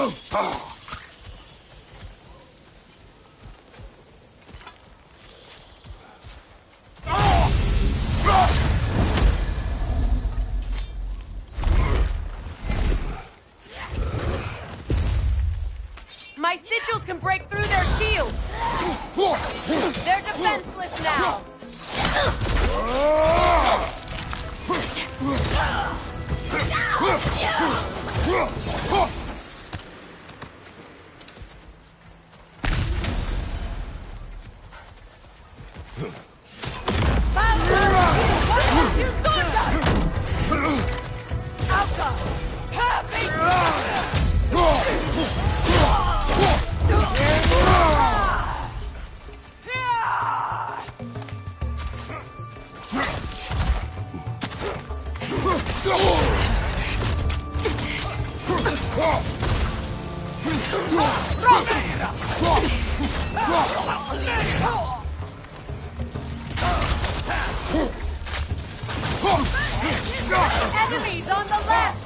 My sigils can break through their shields! They're defenseless now! Enemies on the left!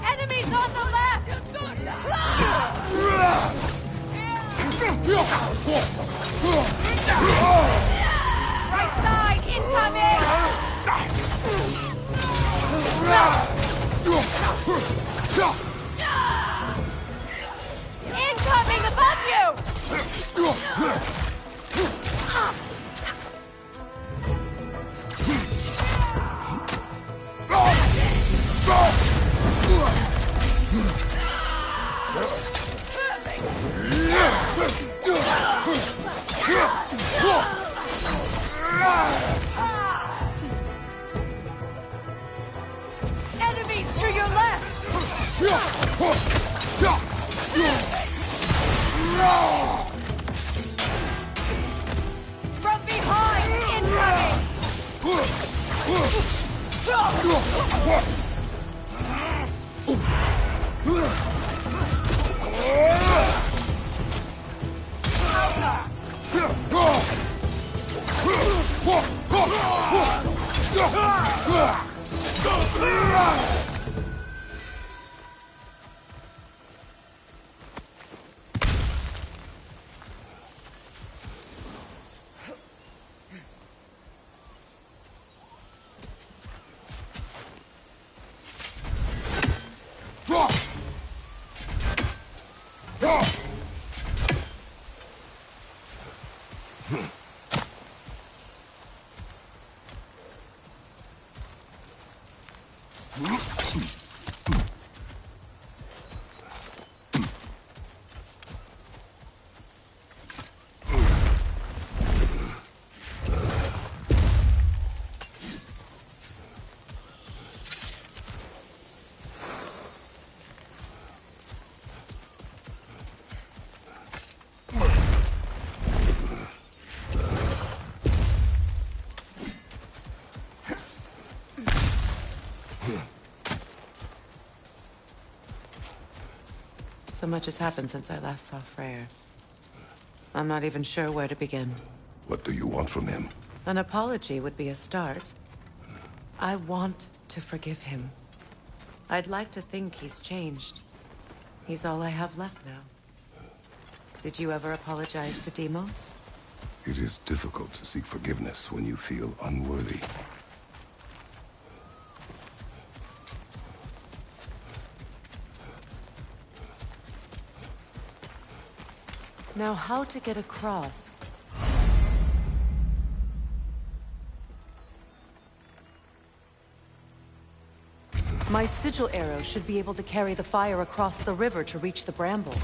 Enemies on the left! Right side, incoming! Incoming above you! Enemies to your left! From behind, incoming! So much has happened since I last saw Freyr. I'm not even sure where to begin. What do you want from him? An apology would be a start. I want to forgive him. I'd like to think he's changed. He's all I have left now. Did you ever apologize to Deimos? It is difficult to seek forgiveness when you feel unworthy. Now, how to get across? My sigil arrow should be able to carry the fire across the river to reach the bramble.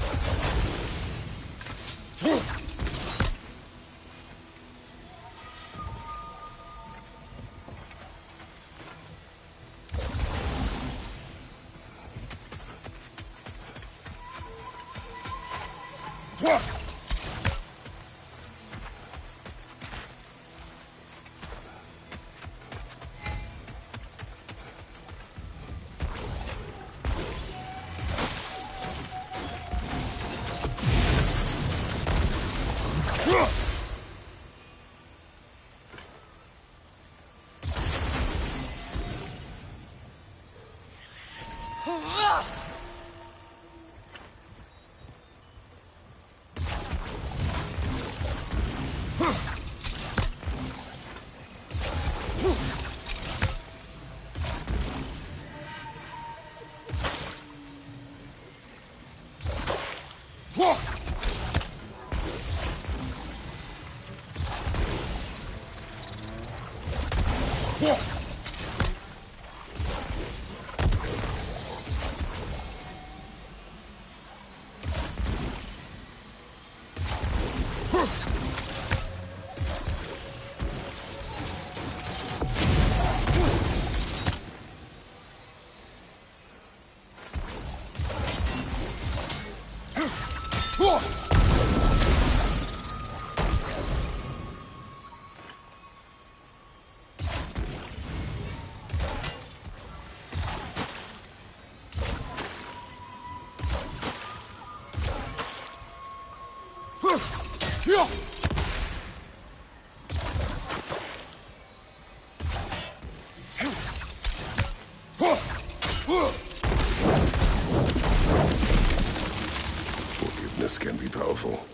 Forgiveness can be powerful,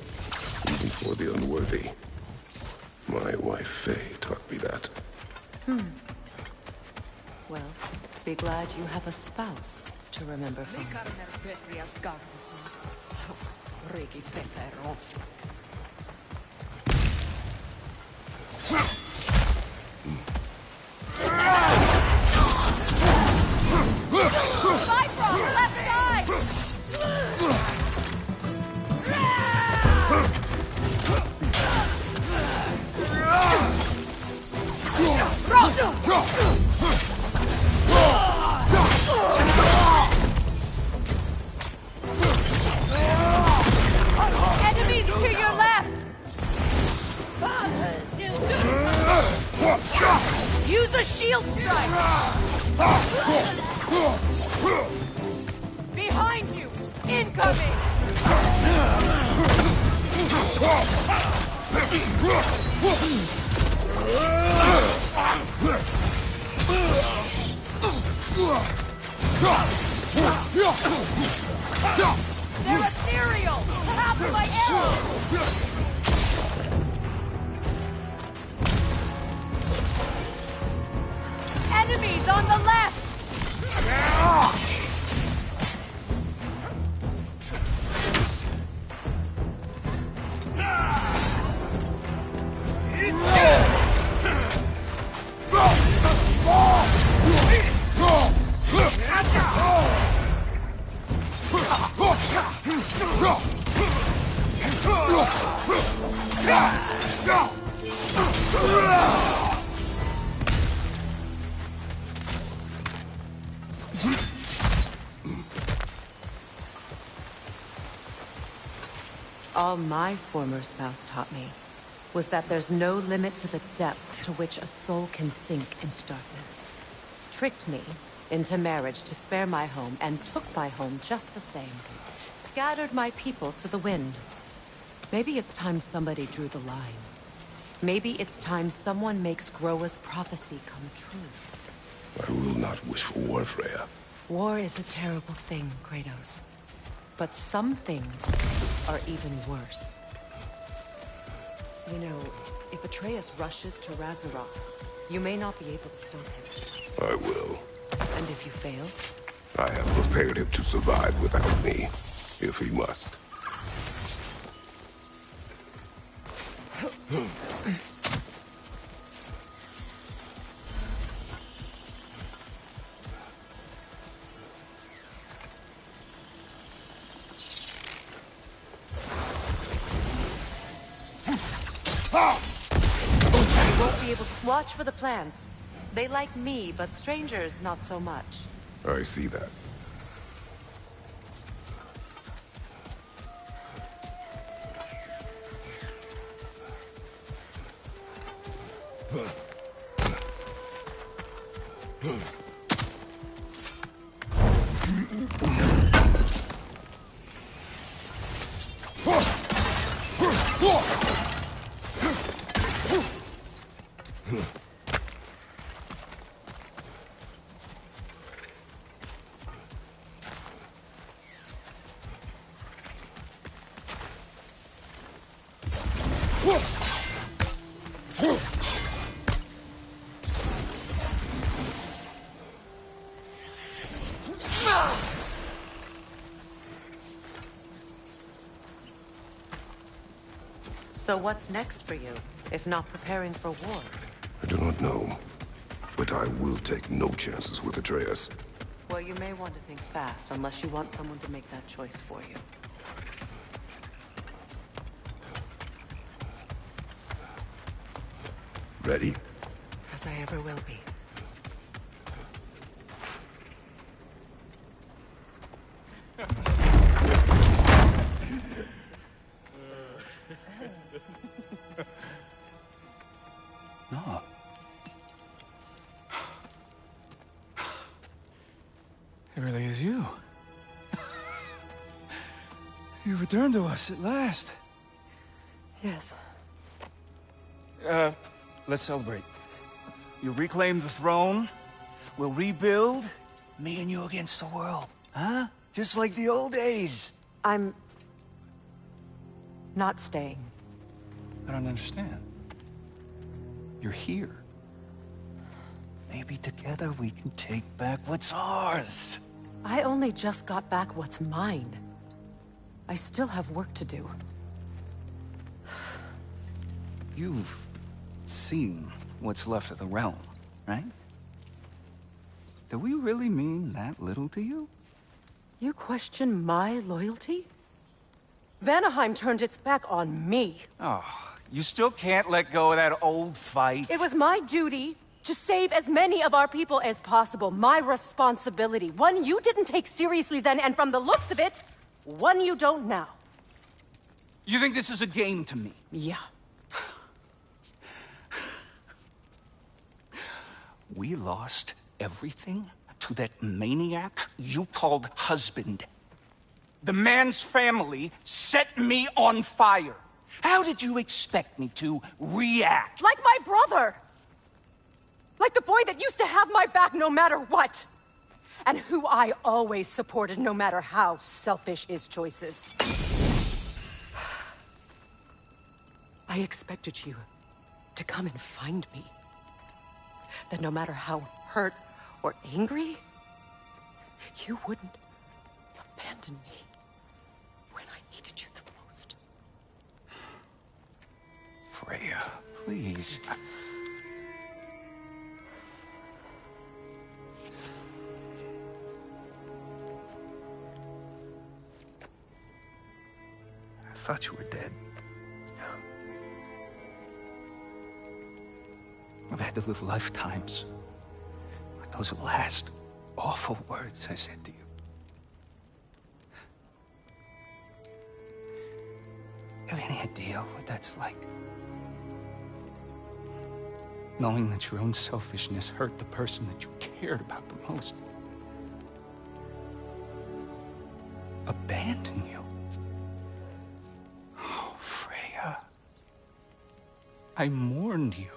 even for the unworthy. My wife, Faye, taught me that. Well, be glad you have a spouse to remember from. Bifrost, left side! Enemies to your left! Use a shield strike! Behind you! Incoming! They're ethereal! Half my arrows! Enemies on the left! All my former spouse taught me was that there's no limit to the depth to which a soul can sink into darkness. Tricked me into marriage to spare my home, and took my home just the same. Scattered my people to the wind. Maybe it's time somebody drew the line. Maybe it's time someone makes Groa's prophecy come true. I will not wish for war, Freya. War is a terrible thing, Kratos. But some things are even worse. You know, if Atreus rushes to Ragnarok, you may not be able to stop him. I will. And if you fail? I have prepared him to survive without me, if he must. You won't be able to watch for the plans. They like me, but strangers not so much. I see that. So what's next for you, if not preparing for war? I do not know, but I will take no chances with Atreus. Well, you may want to think fast, unless you want someone to make that choice for you. Ready? As I ever will be. No. It really is you. You returned to us at last. Yes. Let's celebrate. You reclaim the throne. We'll rebuild. Me and you against the world. Huh? Just like the old days. I'm... not staying. I don't understand. You're here. Maybe together we can take back what's ours. I only just got back what's mine. I still have work to do. You've seen what's left of the realm, right? Do we really mean that little to you? You question my loyalty? Vanaheim turned its back on me. Oh, you still can't let go of that old fight? It was my duty to save as many of our people as possible. My responsibility. One you didn't take seriously then, and from the looks of it, one you don't now. You think this is a game to me? Yeah. We lost everything to that maniac you called husband. The man's family set me on fire. How did you expect me to react? Like my brother! Like the boy that used to have my back no matter what! And who I always supported no matter how selfish his choices. I expected you to come and find me. That no matter how hurt or angry, you wouldn't abandon me when I needed you the most. Freya, please. I thought you were dead. I've had to live lifetimes with those last awful words I said to you. Have any idea what that's like? Knowing that your own selfishness hurt the person that you cared about the most. Abandon you. Oh, Freya. I mourned you.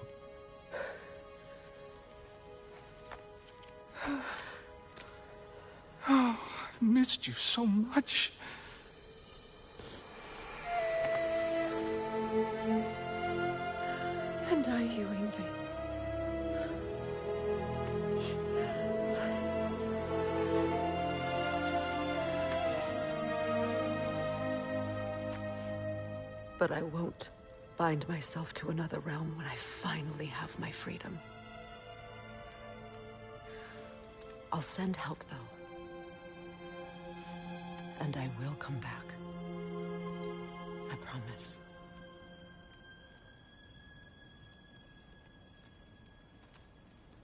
Oh, I've missed you so much. And I you, Yngvi. But I won't bind myself to another realm when I finally have my freedom. I'll send help, though. And I will come back. I promise.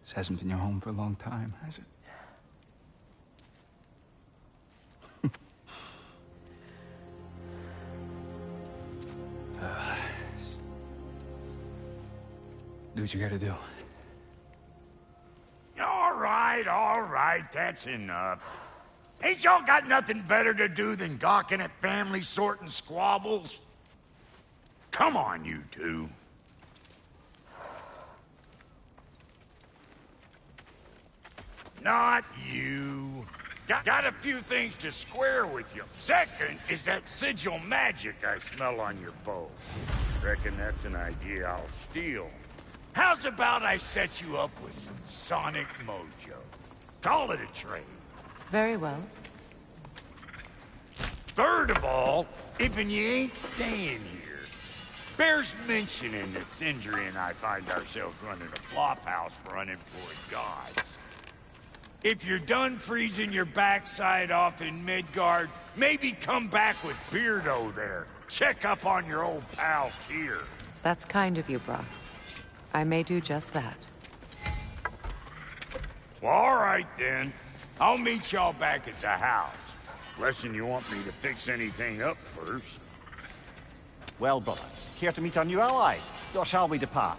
This hasn't been your home for a long time, has it? Do what you gotta do. All right, that's enough. Ain't y'all got nothing better to do than gawking at family sorting squabbles? Come on, you two. Not you. Got a few things to square with you. Second is that sigil magic I smell on your bow. Reckon that's an idea I'll steal. How's about I set you up with some sonic mojo? Call it a trade. Very well. Third of all, if you ain't staying here, bears mentioning that Sindri and I find ourselves running a flop house for unemployed gods. If you're done freezing your backside off in Midgard, maybe come back with Beardo there. Check up on your old pal Tyr. That's kind of you, Brock. I may do just that. Well, all right then. I'll meet y'all back at the house. Lesson you want me to fix anything up first. Well, brother, care to meet our new allies? Or shall we depart?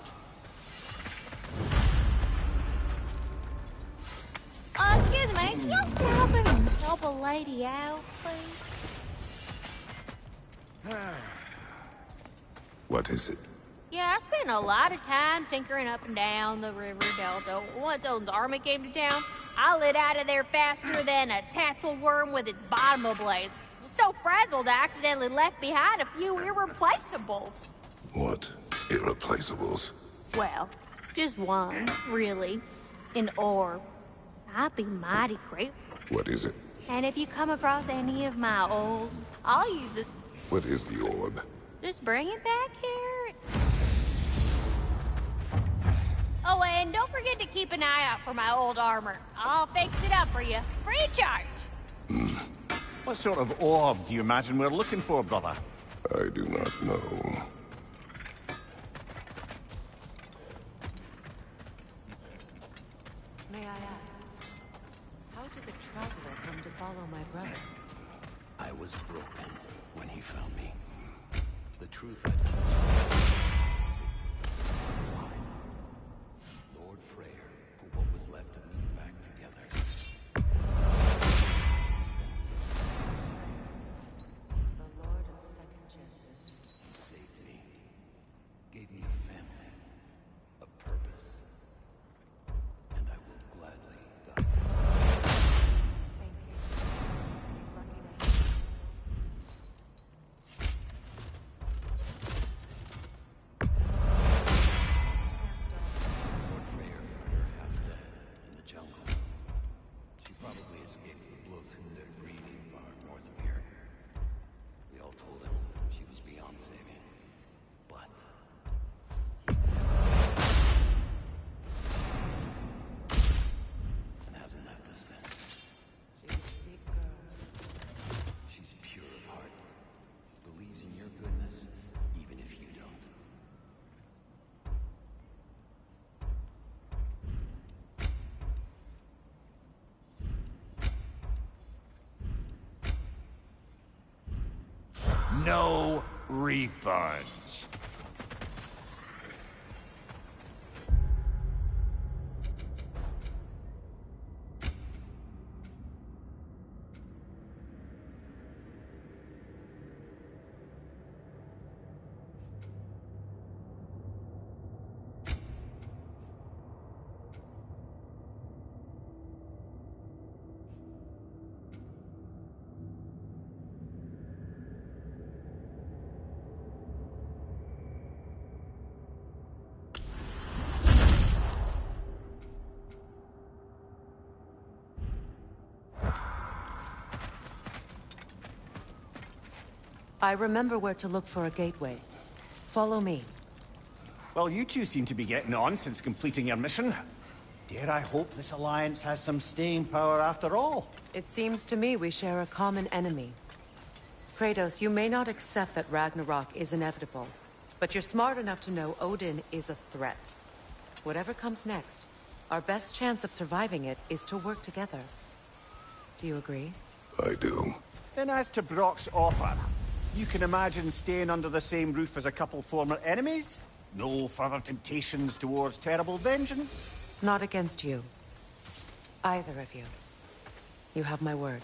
Excuse me, can y'all stop and help a lady out, please? What is it? Yeah, I spent a lot of time tinkering up and down the river delta. Once Odin's army came to town, I lit out of there faster than a tassel worm with its bottom ablaze. So frazzled, I accidentally left behind a few irreplaceables. What irreplaceables? Well, just one, really. An orb. I'd be mighty grateful. What is it? And if you come across any of my old... I'll use this... What is the orb? Just bring it back here. Oh, and don't forget to keep an eye out for my old armor. I'll fix it up for you. Free of charge. What sort of orb do you imagine we're looking for, brother? I do not know. May I ask, how did the Traveler come to follow my brother? I was broken when he found me. The truth I told Lord Freyr put what was left of me back together. The Lord of Second Chances. He saved me, gave me a family, a purpose, and I will gladly die. Thank you. He's lucky to have you. Lord Freyr found her half dead in the jungle. She probably escaped the Blothundir breeding far north of here. We all told him she was beyond saving. But and hasn't left us since. She's a sweet girl. She's pure of heart. Believes in your goodness, even if you don't. No refunds. I remember where to look for a gateway. Follow me. Well, you two seem to be getting on since completing your mission. Dare I hope this alliance has some staying power after all? It seems to me we share a common enemy. Kratos, you may not accept that Ragnarok is inevitable, but you're smart enough to know Odin is a threat. Whatever comes next, our best chance of surviving it is to work together. Do you agree? I do. Then as to Brock's offer, you can imagine staying under the same roof as a couple former enemies? No further temptations towards terrible vengeance? Not against you. Either of you. You have my word.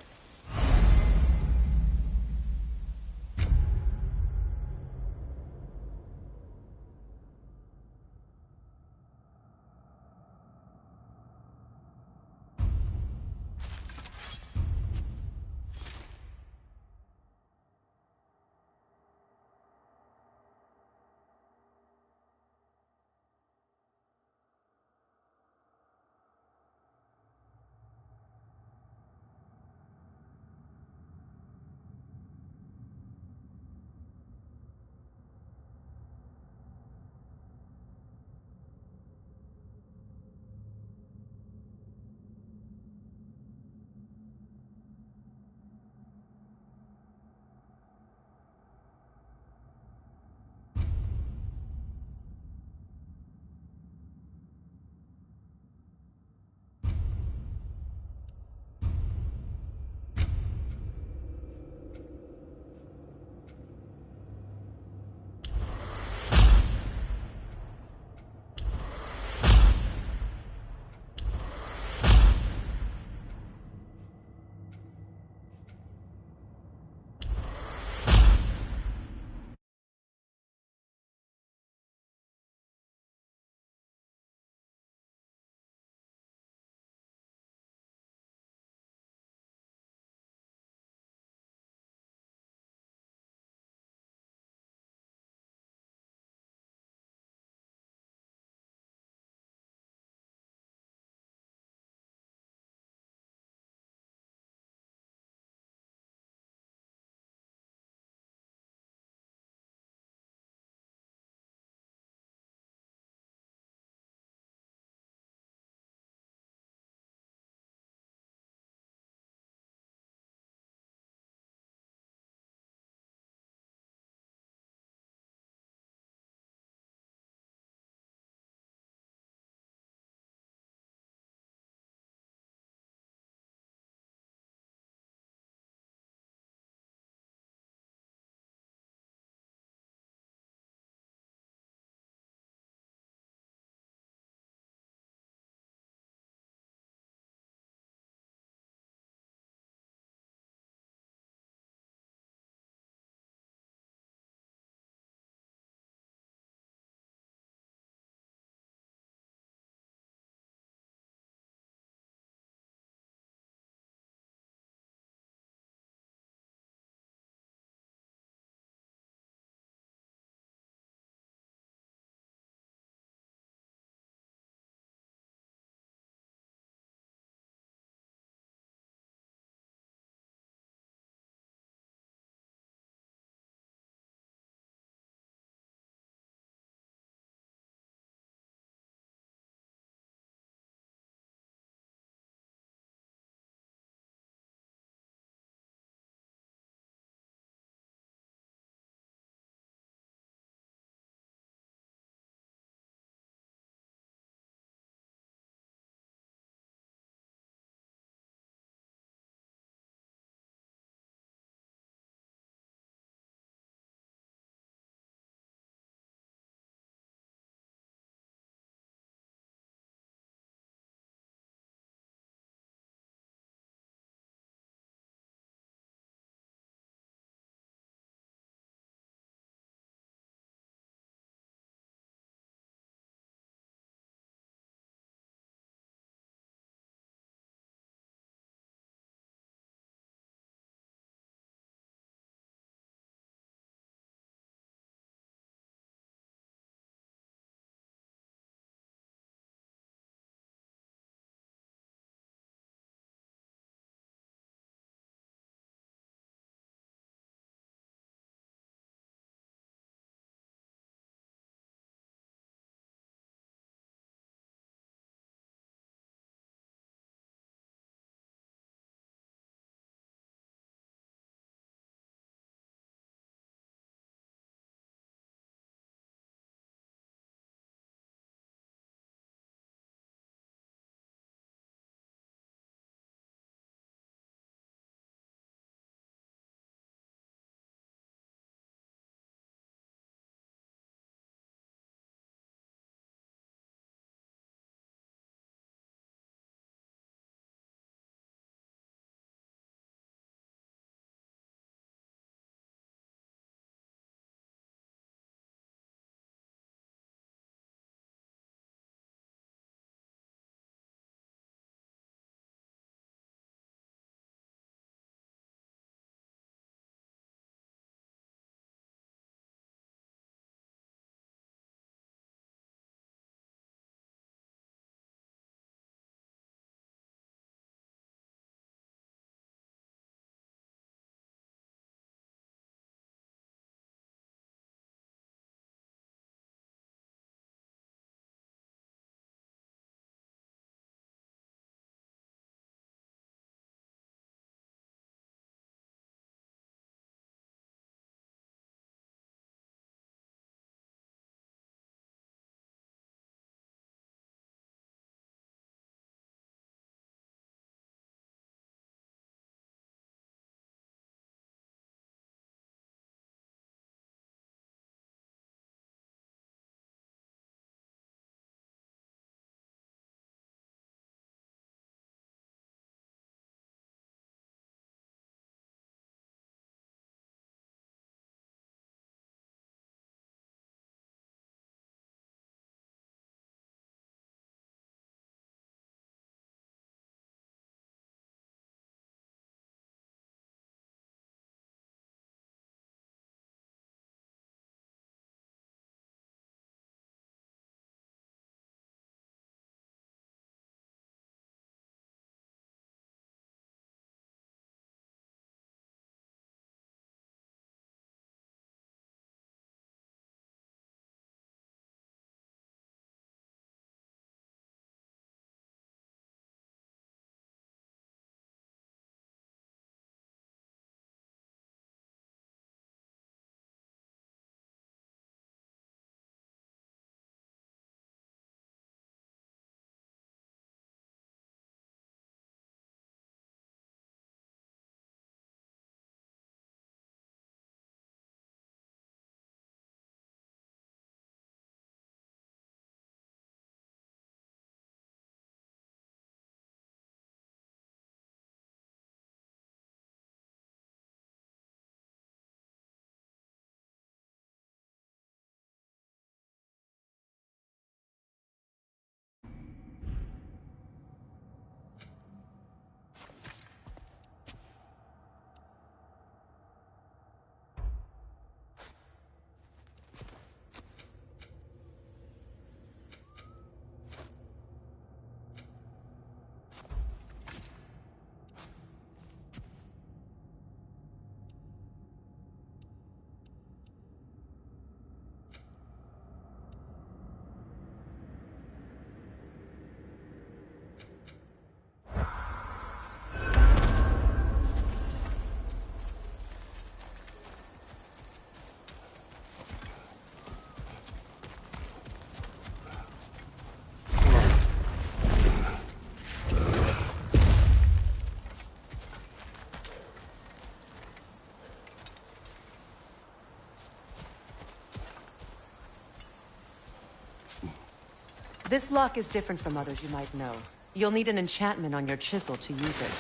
This lock is different from others you might know. You'll need an enchantment on your chisel to use it.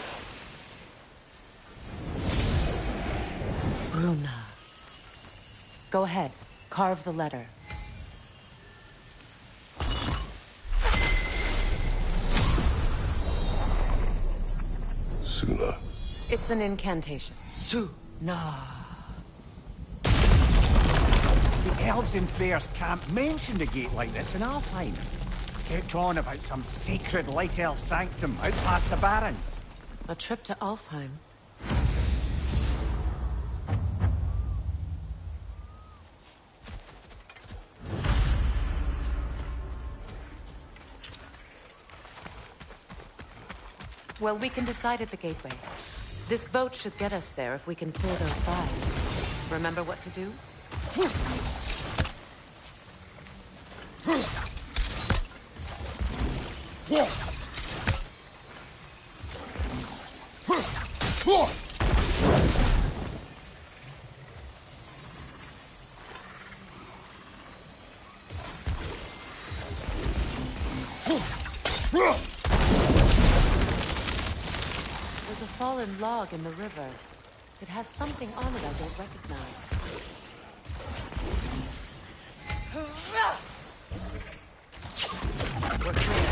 Bruna. Go ahead. Carve the letter. Suna. It's an incantation. Suna. The elves in Freyr's camp mentioned a gate like this in Alfheim. Kept on about some sacred light elf sanctum out past the Barrens. A trip to Alfheim. Well, we can decide at the gateway. This boat should get us there if we can clear those guys. Remember what to do? There's a fallen log in the river. It has something on it I don't recognize. We're clear.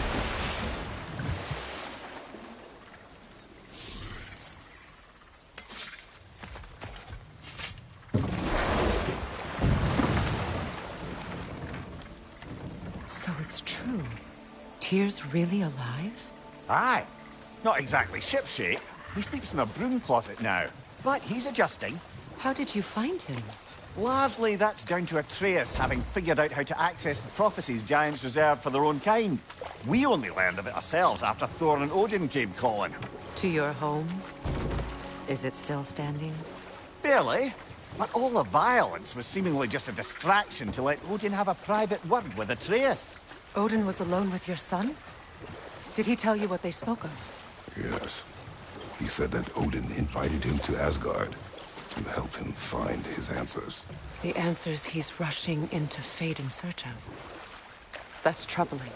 So it's true. Tyr's really alive? Aye. Not exactly shipshape. He sleeps in a broom closet now. But he's adjusting. How did you find him? Largely, that's down to Atreus having figured out how to access the prophecies giants reserved for their own kind. We only learned of it ourselves after Thor and Odin came calling. To your home? Is it still standing? Barely. But all the violence was seemingly just a distraction to let Odin have a private word with Atreus. Odin was alone with your son? Did he tell you what they spoke of? Yes. He said that Odin invited him to Asgard to help him find his answers. The answers he's rushing into fate in search of. That's troubling.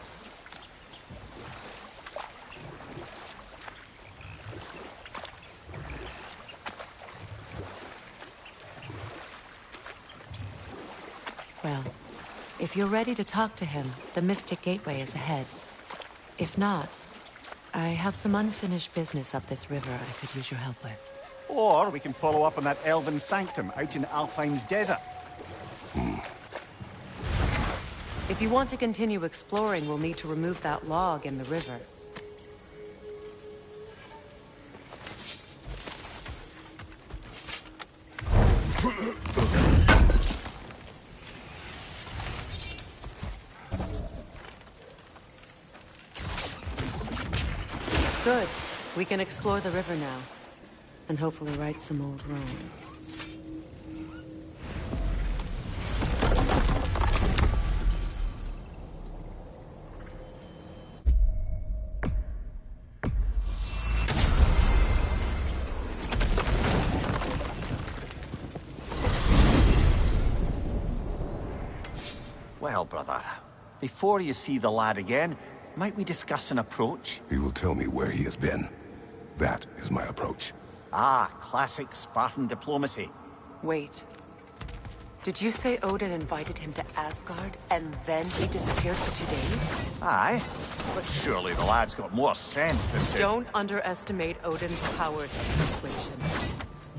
Well, if you're ready to talk to him, the Mystic Gateway is ahead. If not, I have some unfinished business up this river I could use your help with. Or we can follow up on that elven sanctum out in Alfheim's desert. If you want to continue exploring, we'll need to remove that log in the river. Good. We can explore the river now. And hopefully right some old wrongs. Well, brother, before you see the lad again, might we discuss an approach? He will tell me where he has been. That is my approach. Ah, classic Spartan diplomacy. Wait. Did you say Odin invited him to Asgard, and then he disappeared for 2 days? Aye, but surely the lad's got more sense than to... Don't underestimate Odin's powers of persuasion.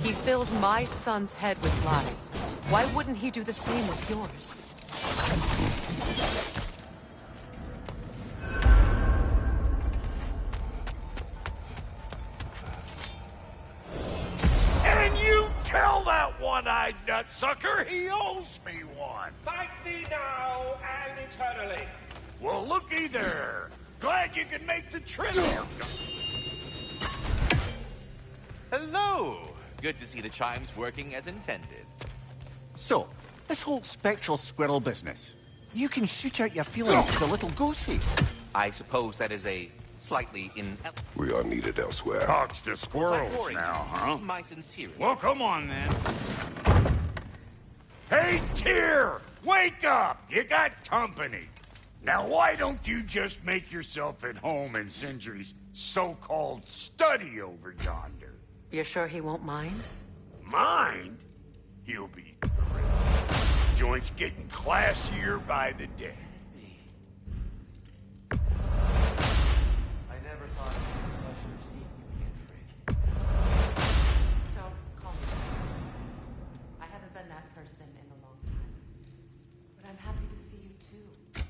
He filled my son's head with lies. Why wouldn't he do the same with yours? And you tell that one-eyed nutsucker he owes me one. Fight me now and eternally. Well, looky there. Glad you could make the trip. Hello. Good to see the chimes working as intended. So, this whole spectral squirrel business. You can shoot out your feelings to little ghosties. I suppose that is a slightly We are needed elsewhere. Talks to squirrels now, huh? My sincerest. Well, come on then. Hey, Tyr! Wake up! You got company. Now, why don't you just make yourself at home in Sindri's so-called study over yonder? You're sure he won't mind? Mind? He'll be thrilled. Joint's getting classier by the day. I never thought it was a pleasure of seeing you again, Frigg. Don't call me that. I haven't been that person in a long time. But I'm happy to see you too.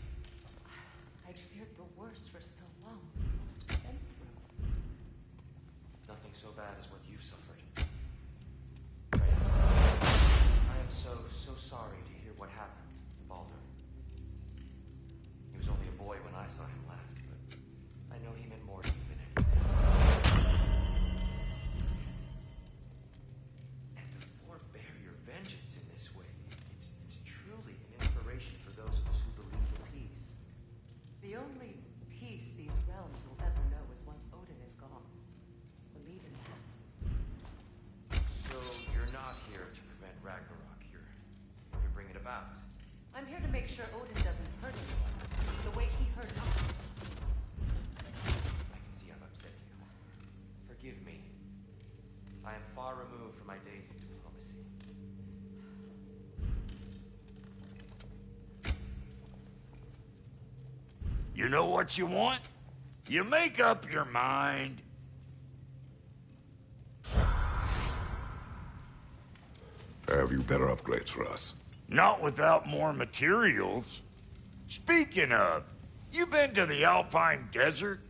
I'd feared the worst for so long. What you must have been through. Nothing so bad as what you've suffered. Freyja, I am so sorry to hear what happened to Baldur. He was only a boy when I saw him last, but I know he meant more to you than anything. And to forbear your vengeance in this way, it's truly an inspiration for those of us who believe in peace. The only peace these realms will ever know is once Odin is gone. Believe in that. So you're not here to prevent Ragnarok. You're bringing it about. I'm here to make sure Odin doesn't hurt anyone the way he hurt us. I can see I've upset you. Forgive me. I am far removed from my days of diplomacy. You know what you want? You make up your mind. Have you better upgrades for us? Not without more materials. Speaking of, you been to the Alpine Desert?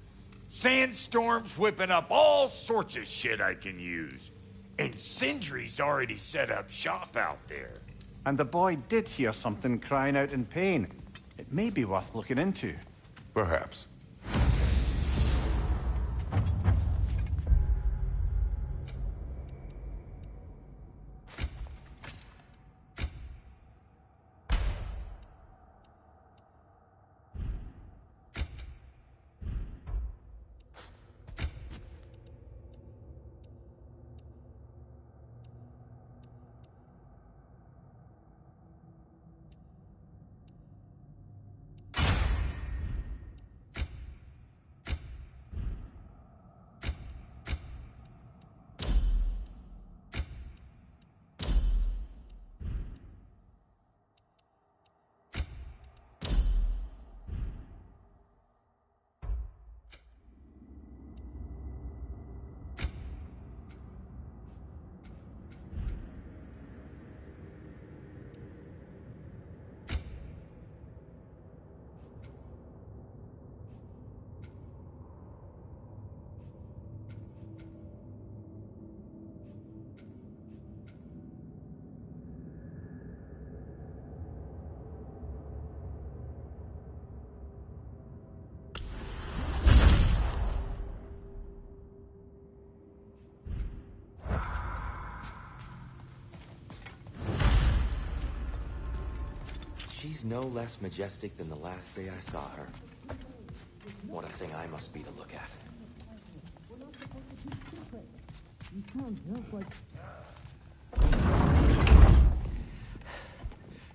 Sandstorms whipping up all sorts of shit I can use. And Sindri's already set up shop out there. And the boy did hear something crying out in pain. It may be worth looking into. Perhaps. She's no less majestic than the last day I saw her. What a thing I must be to look at.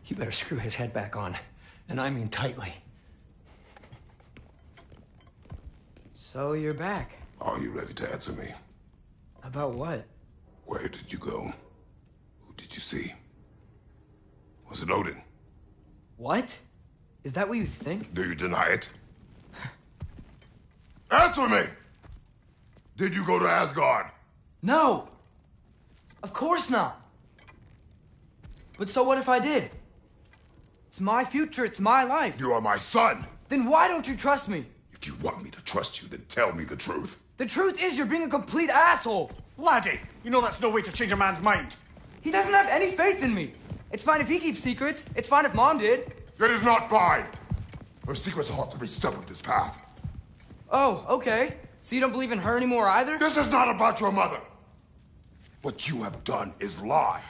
You better screw his head back on, and I mean tightly. So you're back. Are you ready to answer me? About what? Where did you go? Who did you see? Was it Odin? What? Is that what you think? Do you deny it? Answer me! Did you go to Asgard? No! Of course not! But so what if I did? It's my future, it's my life. You are my son! Then why don't you trust me? If you want me to trust you, then tell me the truth. The truth is you're being a complete asshole! Laddie, you know that's no way to change a man's mind. He doesn't have any faith in me. It's fine if he keeps secrets. It's fine if Mom did. It is not fine! Her secrets ought to be stuck with this path. Oh, okay. So you don't believe in her anymore either? This is not about your mother! What you have done is lie.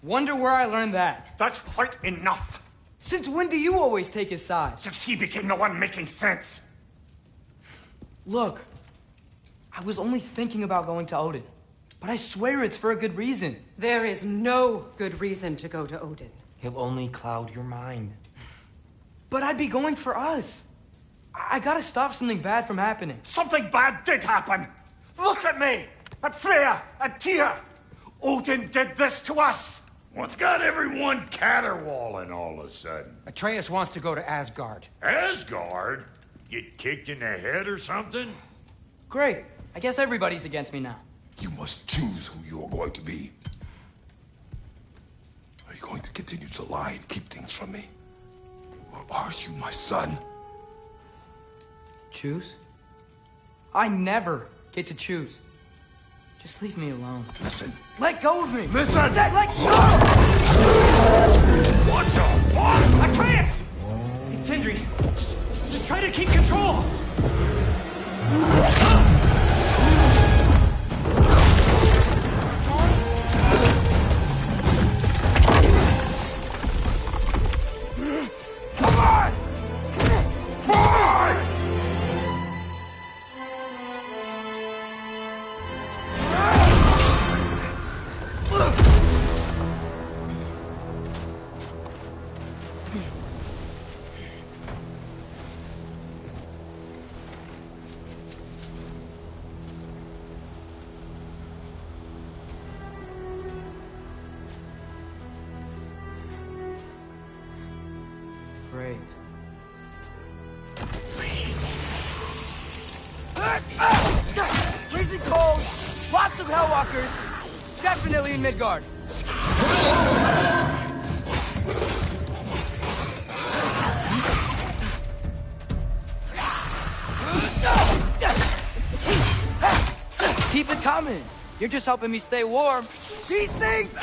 Wonder where I learned that. That's quite enough. Since when do you always take his side? Since he became the one making sense. Look, I was only thinking about going to Odin. But I swear it's for a good reason. There is no good reason to go to Odin. He'll only cloud your mind. But I'd be going for us. I gotta stop something bad from happening. Something bad did happen! Look at me! At Freya! At Tyr! Odin did this to us! What's got everyone caterwauling all of a sudden? Atreus wants to go to Asgard. Asgard? Get kicked in the head or something? Great. I guess everybody's against me now. You must choose who you're going to be. Are you going to continue to lie and keep things from me? Or are you my son? Choose? I never get to choose. Just leave me alone. Listen. Let go of me! Listen! Let go! What the fuck? Atreus! It's Sindri. Just try to keep control! Come on! Boy! Great. Freezing cold, lots of Hellwalkers, definitely in Midgard. Keep it coming. You're just helping me stay warm. These things!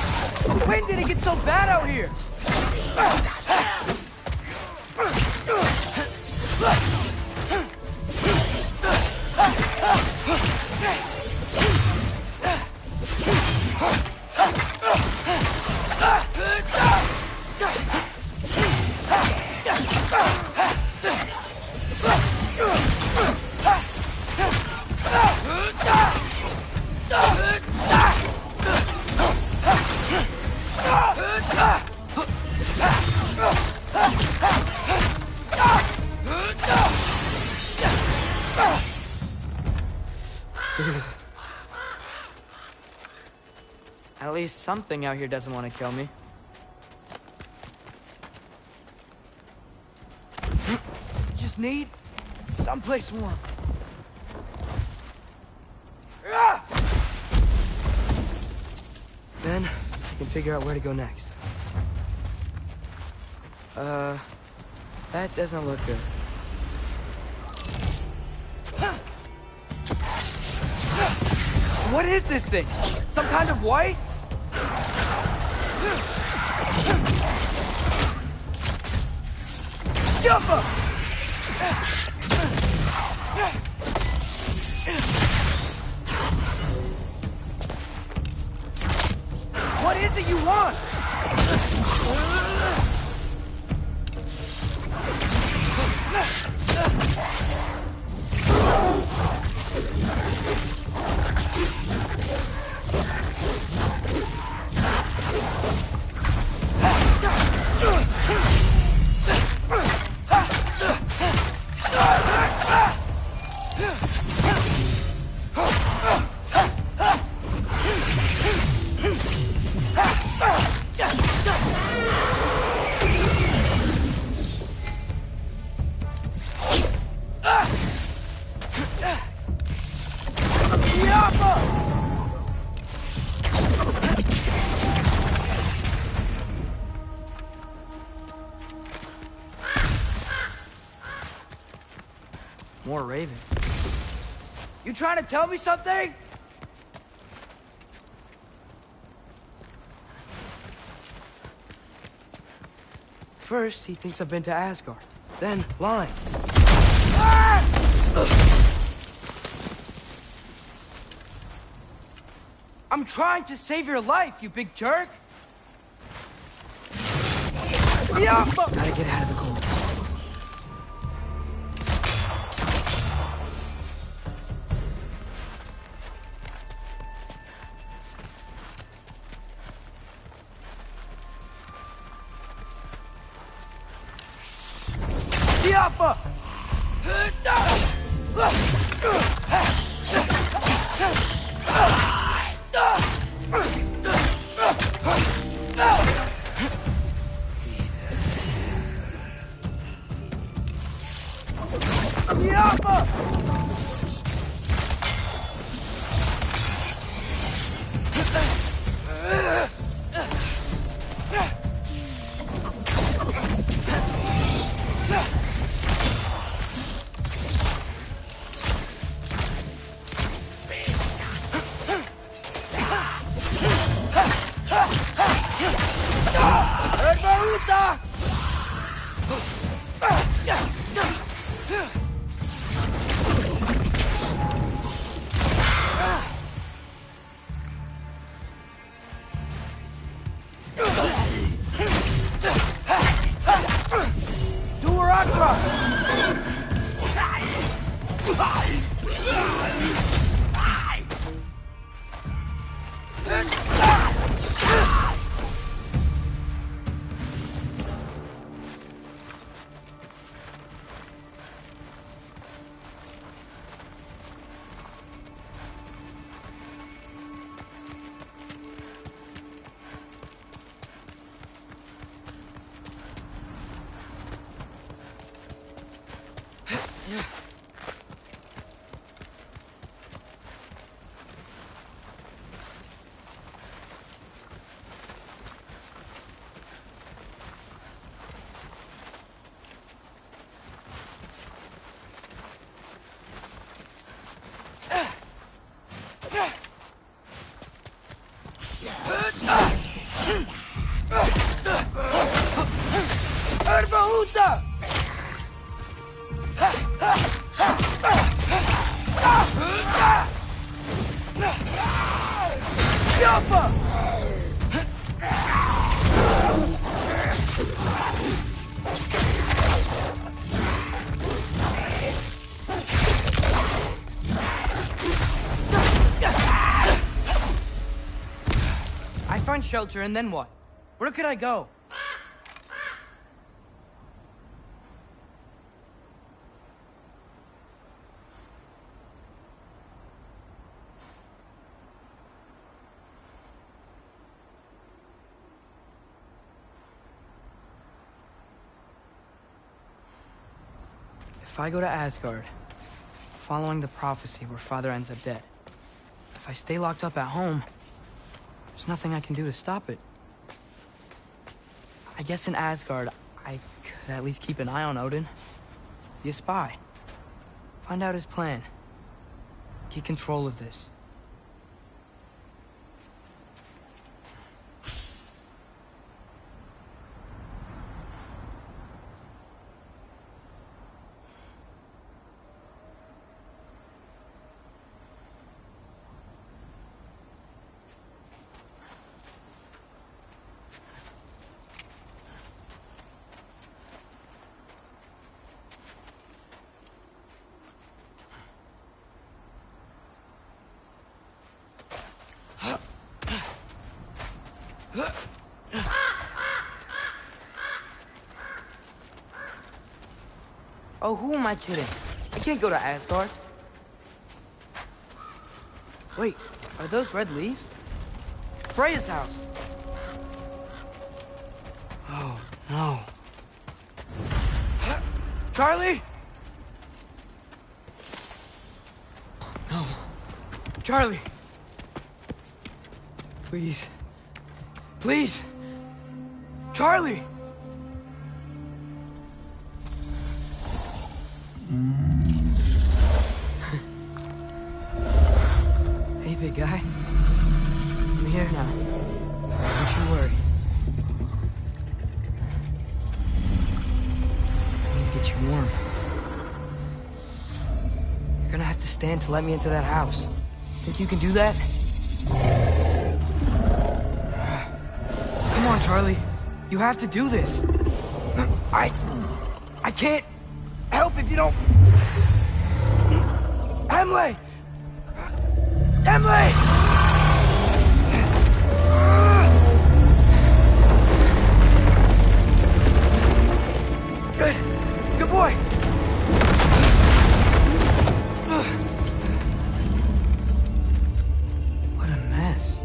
When did it get so bad out here? At least something out here doesn't want to kill me. Just need someplace warm. Then I can figure out where to go next. That doesn't look good. What is this thing? Some kind of white? Yuppa! What is it you want? More ravens. You trying to tell me something? First, he thinks I've been to Asgard. Then, lying. Ah! I'm trying to save your life, you big jerk! Gotta get out of the cold. Tiafa! Tiafa! I find shelter, and then what? Where could I go? If I go to Asgard, following the prophecy where Father ends up dead, if I stay locked up at home, there's nothing I can do to stop it. I guess in Asgard, I could at least keep an eye on Odin. Be a spy. Find out his plan. Get control of this. Oh, who am I kidding? I can't go to Asgard. Wait, are those red leaves? Freya's house! Oh, no. Charlie? No. Charlie! Please. Please! Charlie! Hey, big guy. I'm here now. Don't you worry. I need to get you warm. You're gonna have to stand to let me into that house. Think you can do that? Come on, Charlie. You have to do this. I can't help if you don't... Emily! Emily! Good. boy! What a mess.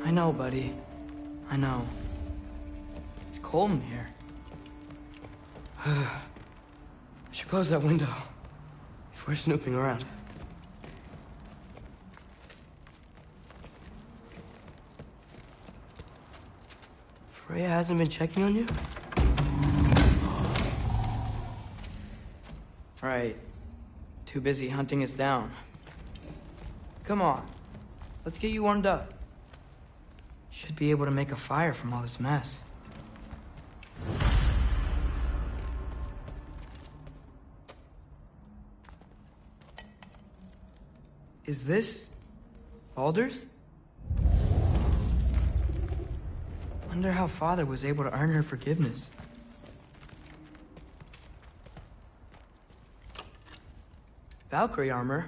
I know, buddy. I know. It's cold in here. I should close that window if we're snooping around. Freya hasn't been checking on you? Right. Too busy hunting us down. Come on. Let's get you warmed up. Should be able to make a fire from all this mess. Is this Baldur's? Wonder how Father was able to earn her forgiveness. Valkyrie armor?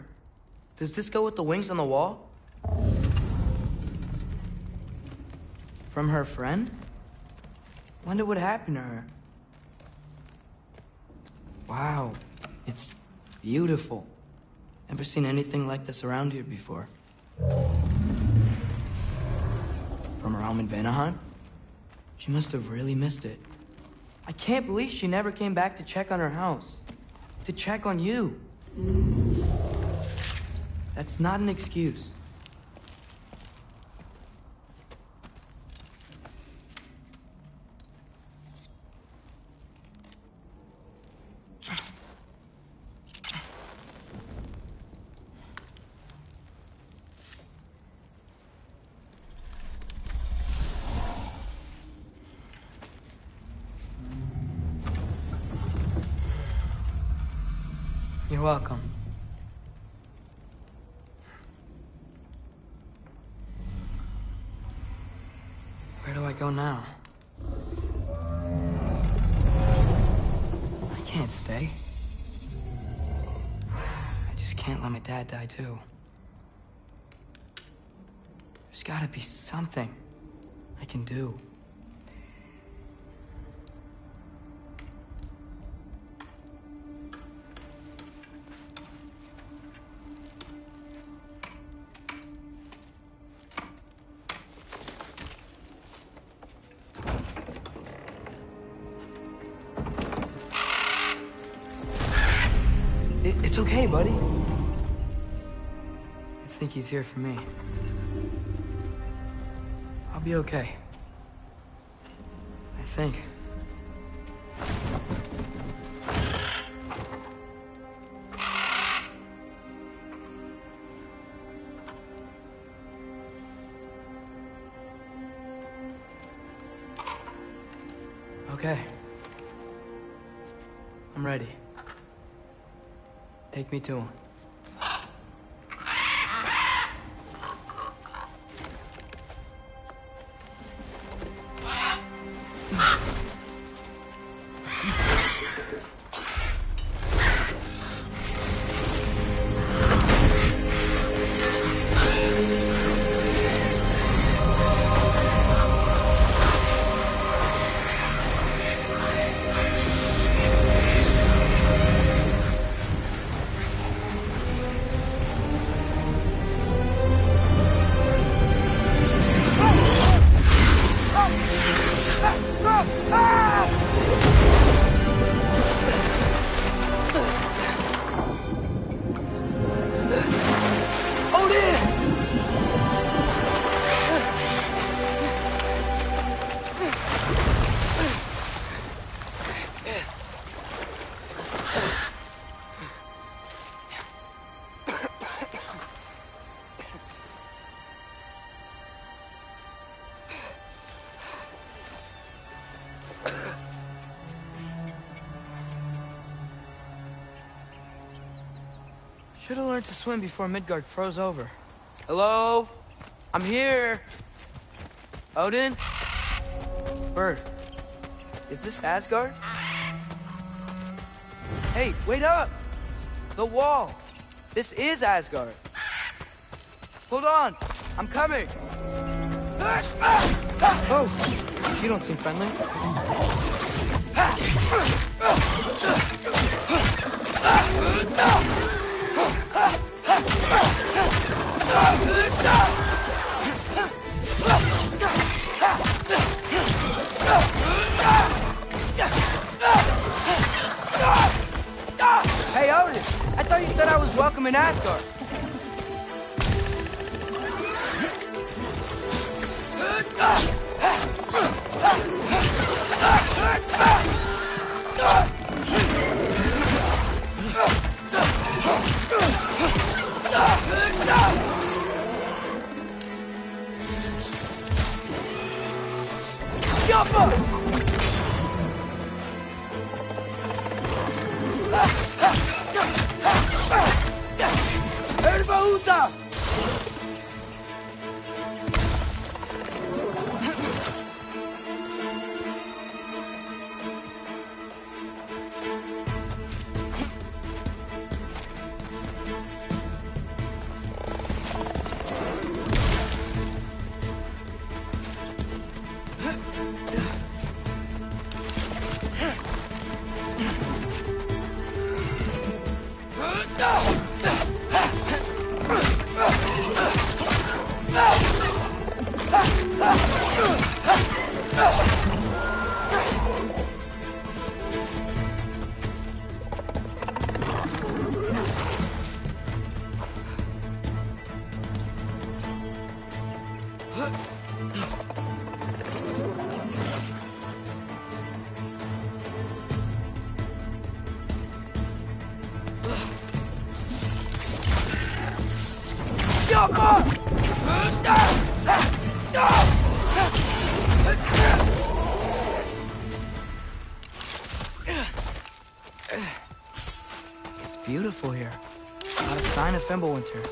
Does this go with the wings on the wall? From her friend? Wonder what happened to her. Wow, it's beautiful. Never seen anything like this around here before. From her home in Vanaheim? She must have really missed it. I can't believe she never came back to check on her house. To check on you. That's not an excuse. You're welcome. Where do I go now? I can't stay. I just can't let my dad die too. There's gotta be something I can do. It's okay, buddy. I think he's here for me. I'll be okay. I think. Okay. I'm ready. Take me to him. Should have learned to swim before Midgard froze over. Hello? I'm here. Odin? Bird. Is this Asgard? Hey, wait up! The wall! This is Asgard. Hold on! I'm coming! Oh, you don't seem friendly. Hey, Odin! I thought you said I was welcome in Asgard. It's beautiful here. Not a sign of Fimbulwinter.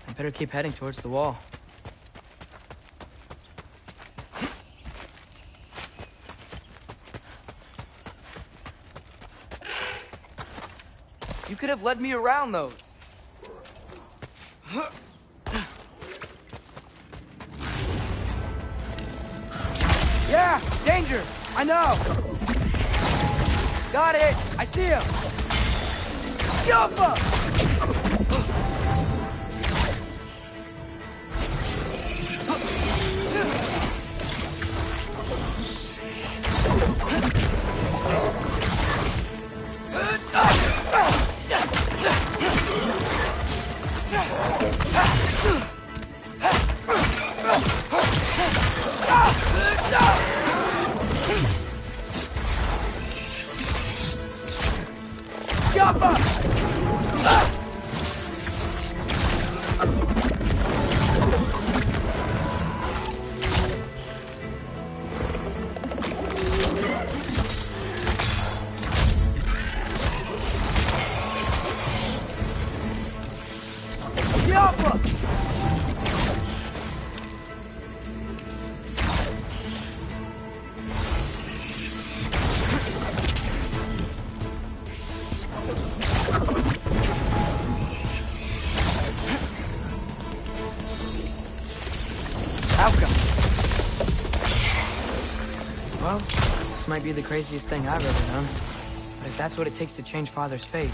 I better keep heading towards the wall. You could have led me around those. Yeah, danger! I know! Got it! I see him! Yoppa! Well, this might be the craziest thing I've ever done. But if that's what it takes to change Father's fate...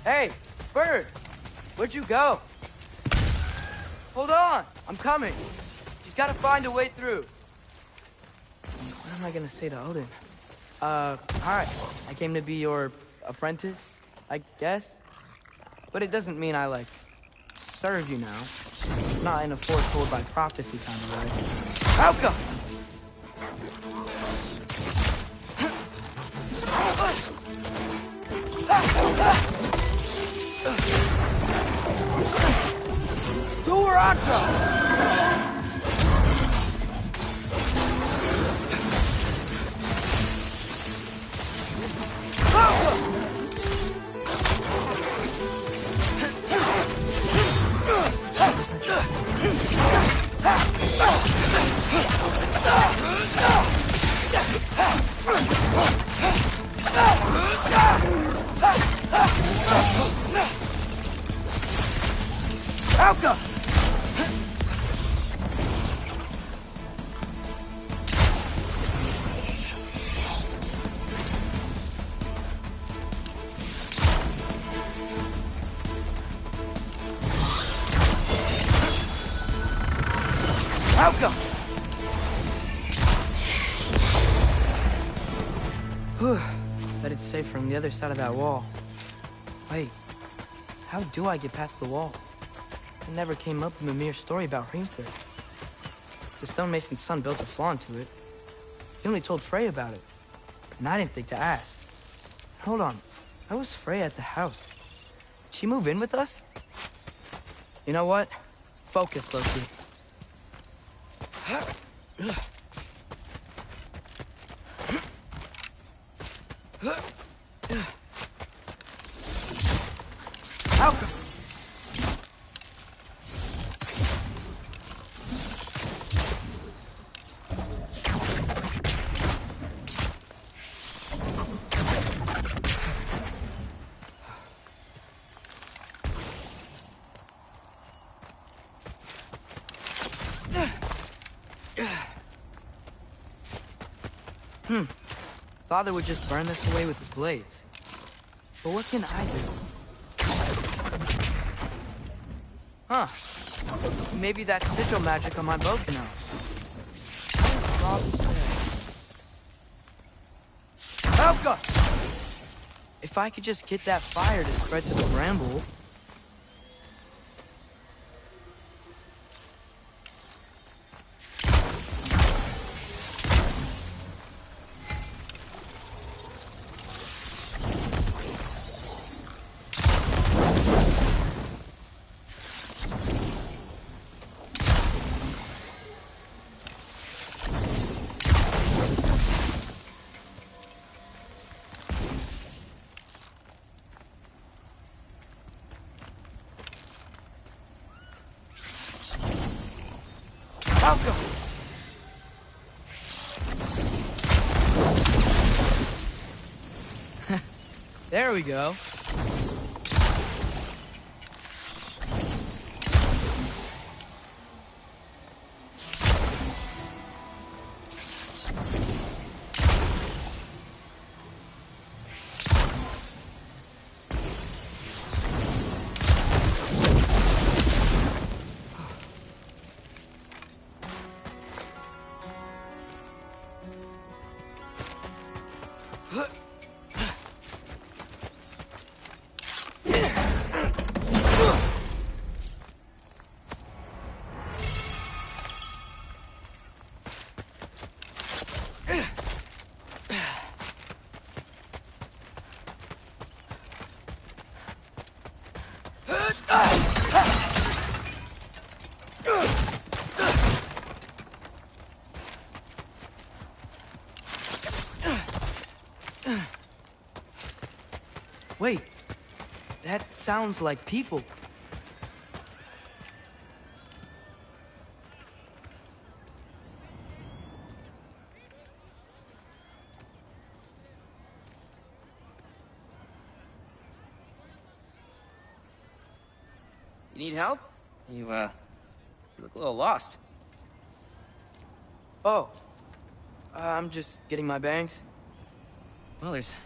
Hey, Bird! Where'd you go? Hold on! I'm coming! Just gotta find a way through. What am I gonna say to Odin? Alright. I came to be your apprentice, I guess? But it doesn't mean I, like, serve you now. Not in a foretold by prophecy kind of way. Alka! Duraka! go! Whew. Bet it's safe from the other side of that wall. Wait, how do I get past the wall? It never came up in Mimir's story about Hrimthur. The stonemason's son built a flaw into it. He only told Frey about it, and I didn't think to ask. Hold on, how was Frey at the house? Did she move in with us? You know what? Focus, Loki. Father would just burn this away with his blades. But what can I do? Huh. Maybe that sigil magic on my bow can help. Helga! If I could just get that fire to spread to the bramble... There we go. Wait, that sounds like people. You need help? You look a little lost. Oh, I'm just getting my bangs. Well, there's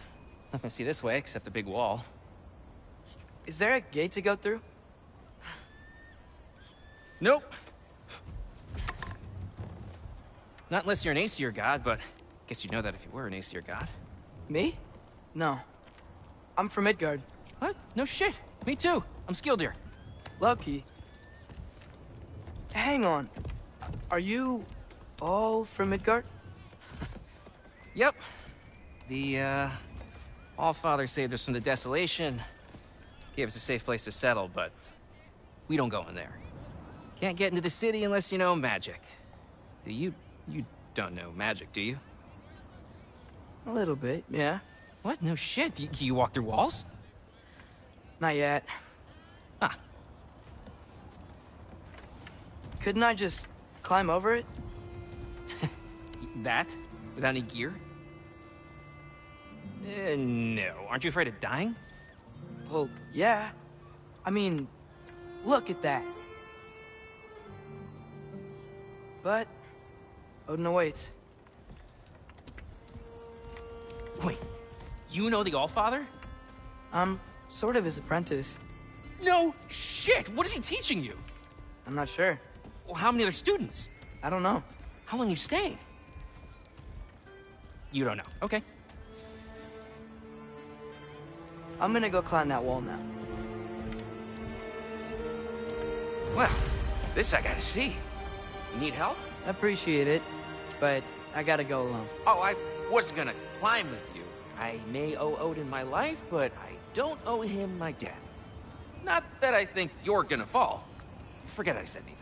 nothing to see this way except the big wall. Is there a gate to go through? Nope. Not unless you're an Aesir god, but I guess you'd know that if you were an Aesir god. Me? No. I'm from Midgard. What? No shit. Me too. I'm Skildir. Lucky. Hang on. Are you all from Midgard? Yep. The, Allfather saved us from the desolation. Gave us a safe place to settle, but we don't go in there. Can't get into the city unless you know magic. You don't know magic, do you? A little bit, yeah. What? No shit. You walk through walls? Not yet. Huh. Couldn't I just climb over it? That? Without any gear? No. Aren't you afraid of dying? Well, yeah. I mean, look at that. But Odin awaits. Wait, you know the Allfather? I'm sort of his apprentice. No shit! What is he teaching you? I'm not sure. Well, how many other students? I don't know. How long you staying? You don't know. Okay. I'm gonna go climb that wall now. Well, this I gotta see. You need help? I appreciate it, but I gotta go alone. Oh, I wasn't gonna climb with you. I may owe Odin my life, but I don't owe him my death. Not that I think you're gonna fall. Forget I said anything.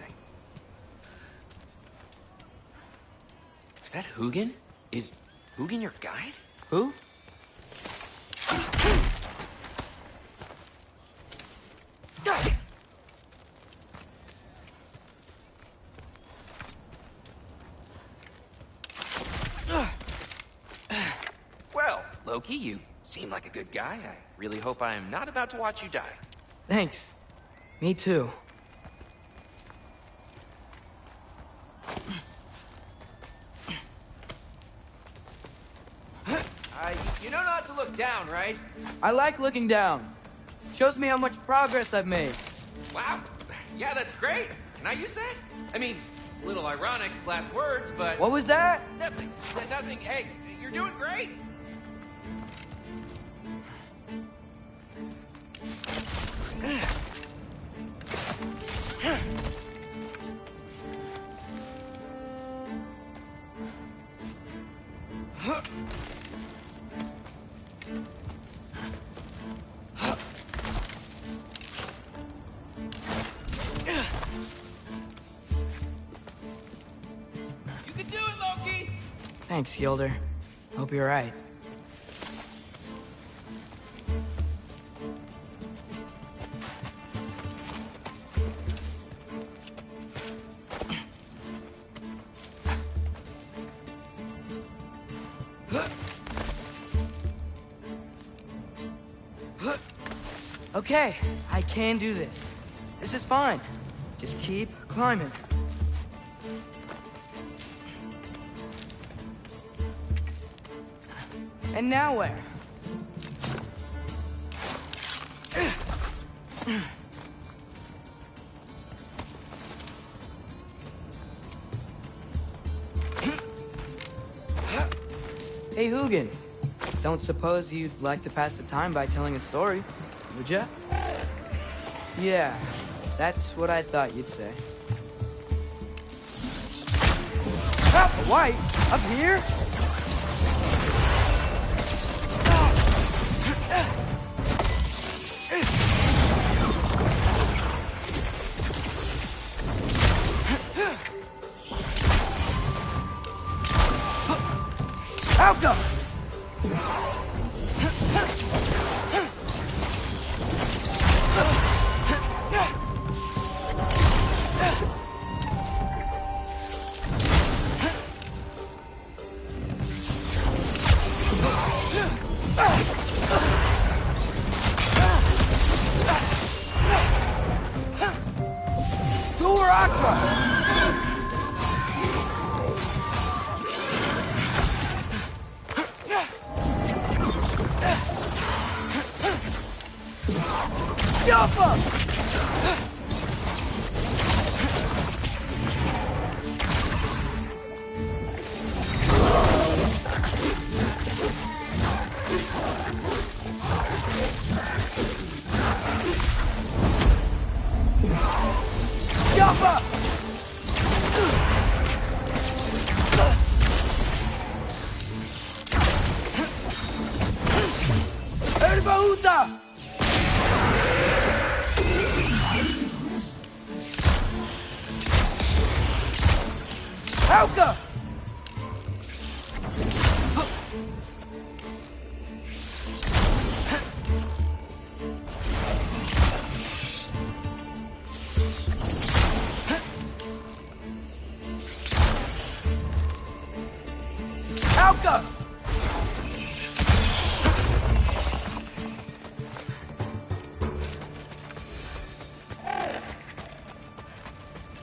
Is that Hugin? Is Hugin your guide? Who? Well, Loki, you seem like a good guy. I really hope I am not about to watch you die. Thanks. Me too. You know not to look down, right? I like looking down. Shows me how much progress I've made. Wow. Yeah, that's great. Can I use that? I mean, a little ironic, his last words, but... What was that? Nothing. Said nothing. Hey, you're doing great. You can do it, Loki! Thanks, Gilder. Hope you're right. Okay, I can do this. This is fine. Just keep climbing. And now where? Hey, Hugin. Don't suppose you'd like to pass the time by telling a story, would ya? Yeah, that's what I thought you'd say. Ah, a white? Up here? Outcome!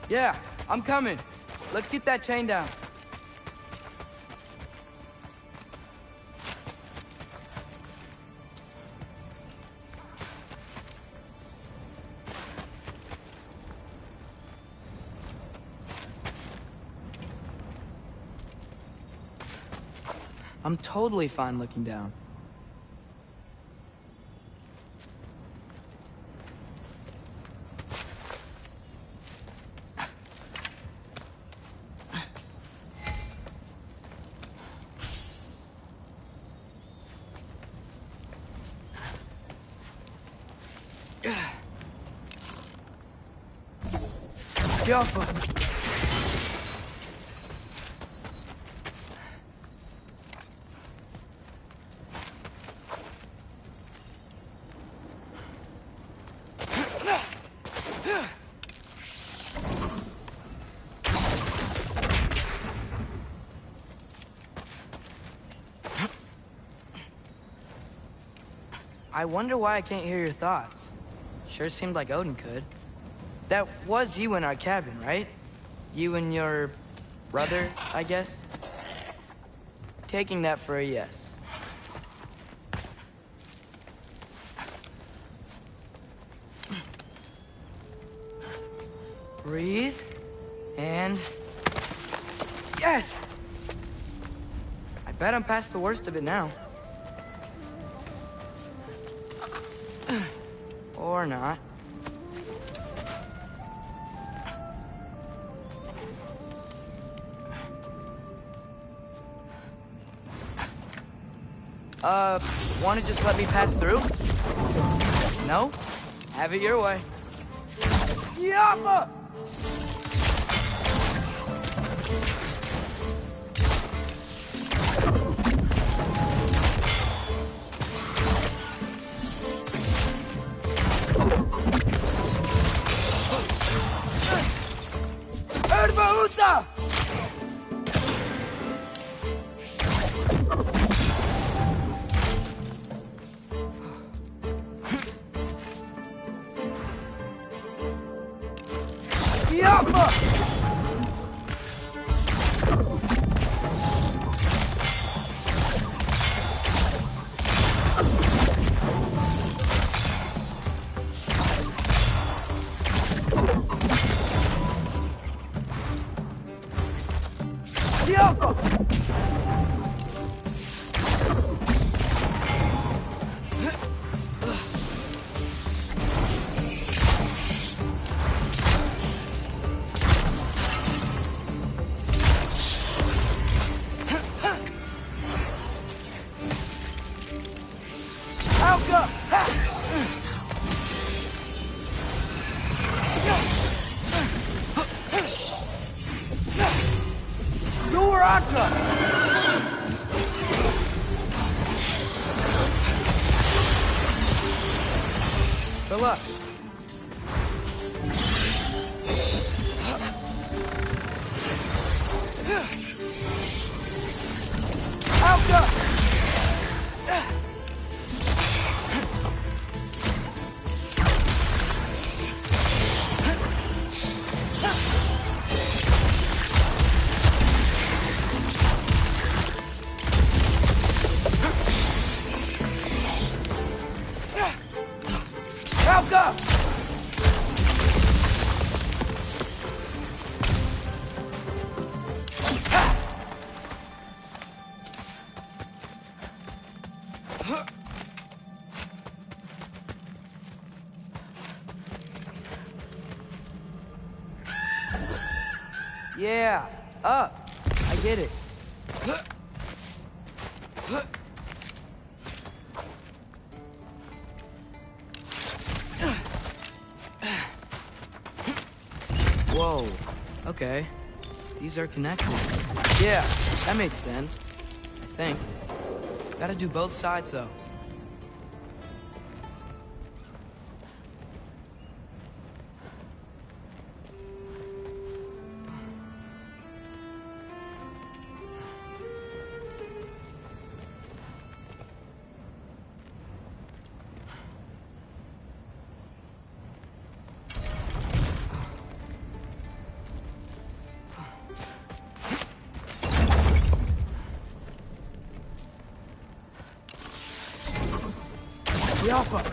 Yeah, I'm coming. Let's get that chain down. I'm totally fine looking down. Jaffa. I wonder why I can't hear your thoughts. Sure seemed like Odin could. That was you in our cabin, right? You and your brother, I guess? Taking that for a yes. Breathe, and... Yes! I bet I'm past the worst of it now. Or not. Want to just let me pass through? No? Have it your way. Yappa! Uta! Yappa! Good luck. Yeah, up. I get it. Whoa. Okay. These are connected. Yeah, that makes sense. I think. Gotta do both sides, though. Alpha.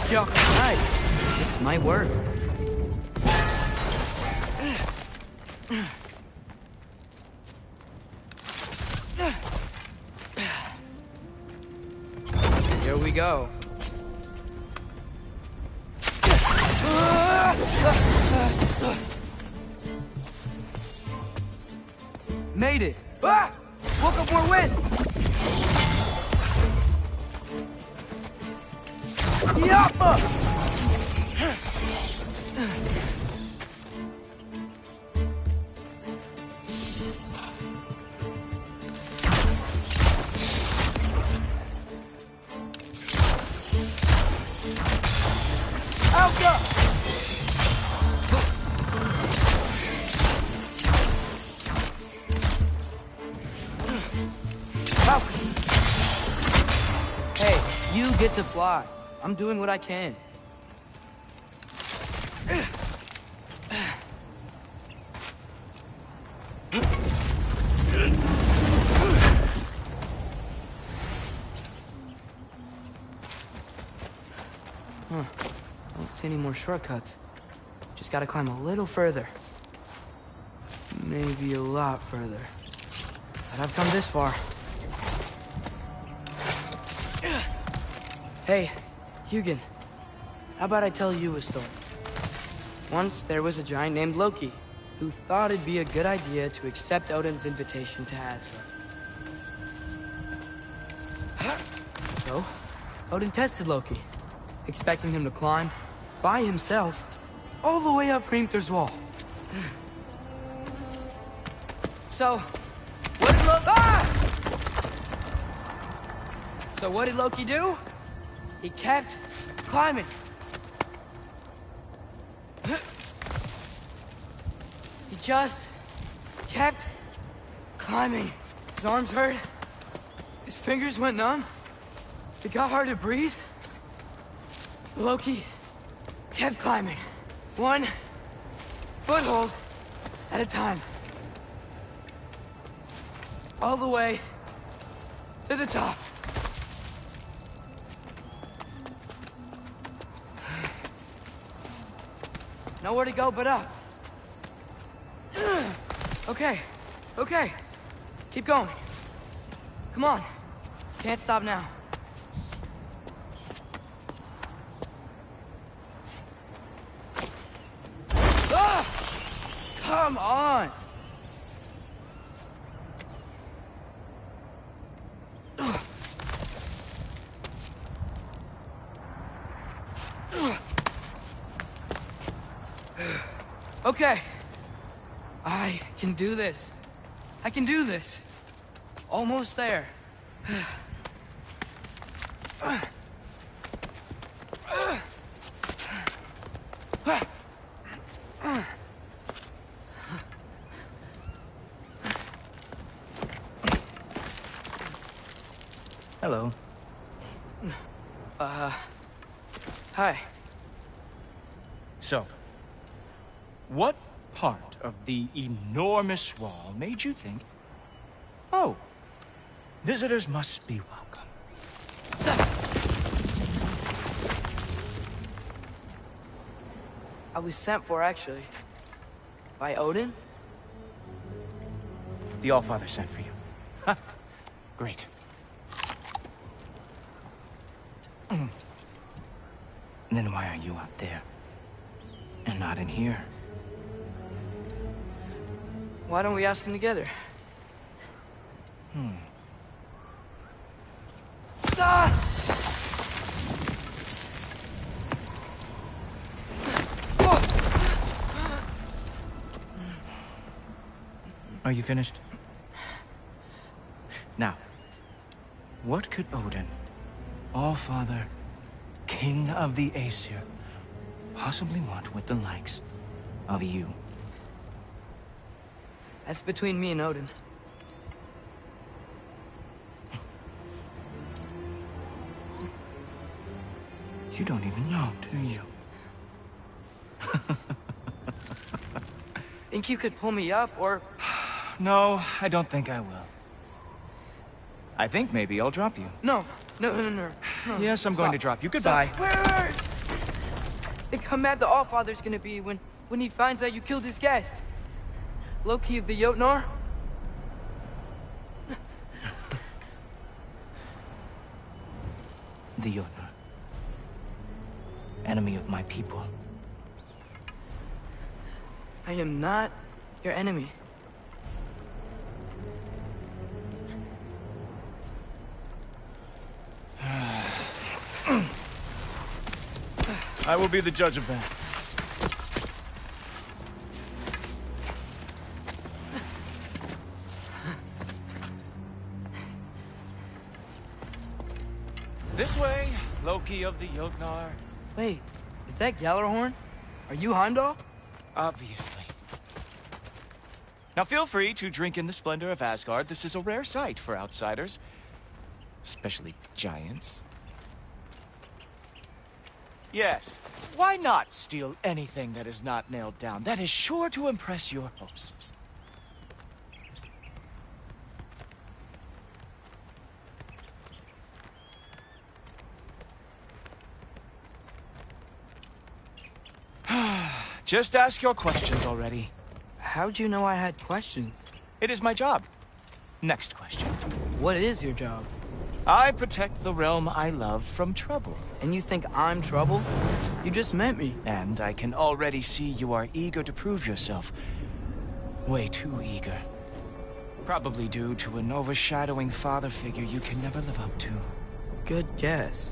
knock you off tonight. This might work. Here we go. Made it! Ah! Woke up more wind! Yappa! Hey, you get to fly. I'm doing what I can. Huh. Don't see any more shortcuts. Just gotta climb a little further. Maybe a lot further. But I've come this far. Hey, Hugin. How about I tell you a story? Once there was a giant named Loki who thought it'd be a good idea to accept Odin's invitation to Asgard. So, Odin tested Loki, expecting him to climb by himself all the way up Hrimthur's wall. So, what did Loki do? He kept climbing. He just kept climbing. His arms hurt. His fingers went numb. It got hard to breathe. Loki kept climbing. One foothold at a time. All the way to the top. Nowhere to go but up. Okay, okay. Keep going. Come on. Can't stop now. Come on! Okay. I can do this. I can do this. Almost there. Hello. Hi. So, what part of the enormous wall made you think, oh, visitors must be welcome? I was sent for, actually. By Odin? The Allfather sent for you. Huh. Great. Then why are you out there? And not in here? Why don't we ask him together? Are you finished? Now, what could Odin, Allfather, King of the Aesir, possibly want with the likes of you? That's between me and Odin. You don't even know, do you? Think you could pull me up, or... No, I don't think I will. I think maybe I'll drop you. No. No. Yes, I'm going to drop you. Goodbye. Stop. Wait. Think how mad the Allfather's gonna be when he finds out you killed his guest. Loki of the Jotnar? The Jotnar. Enemy of my people. I am not your enemy. I will be the judge of that. This way, Loki of the Jotnar. Wait, is that Gjallarhorn? Are you Heimdall? Obviously. Now feel free to drink in the splendor of Asgard. This is a rare sight for outsiders. Especially giants. Yes, why not steal anything that is not nailed down? That is sure to impress your hosts. Just ask your questions already. How'd you know I had questions? It is my job. Next question. What is your job? I protect the realm I love from trouble. And you think I'm trouble? You just met me. And I can already see you are eager to prove yourself. Way too eager. Probably due to an overshadowing father figure you can never live up to. Good guess.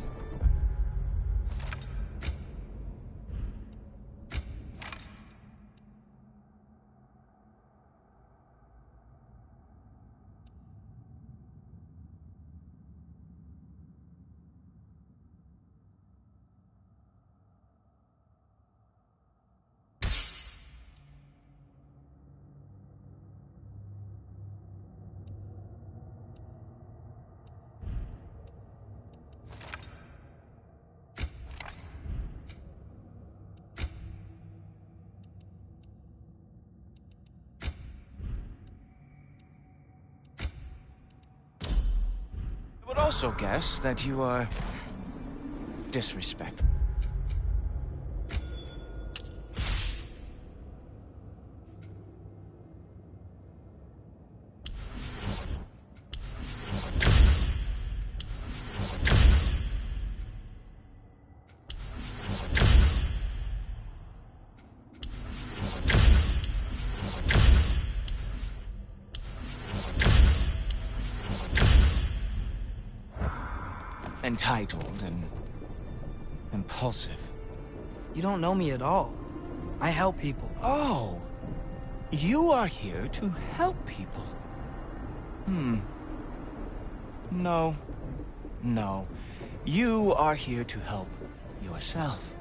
I would also guess that you are disrespectful. Entitled and impulsive. You don't know me at all. I help people. Oh, you are here to help people. No. You are here to help yourself.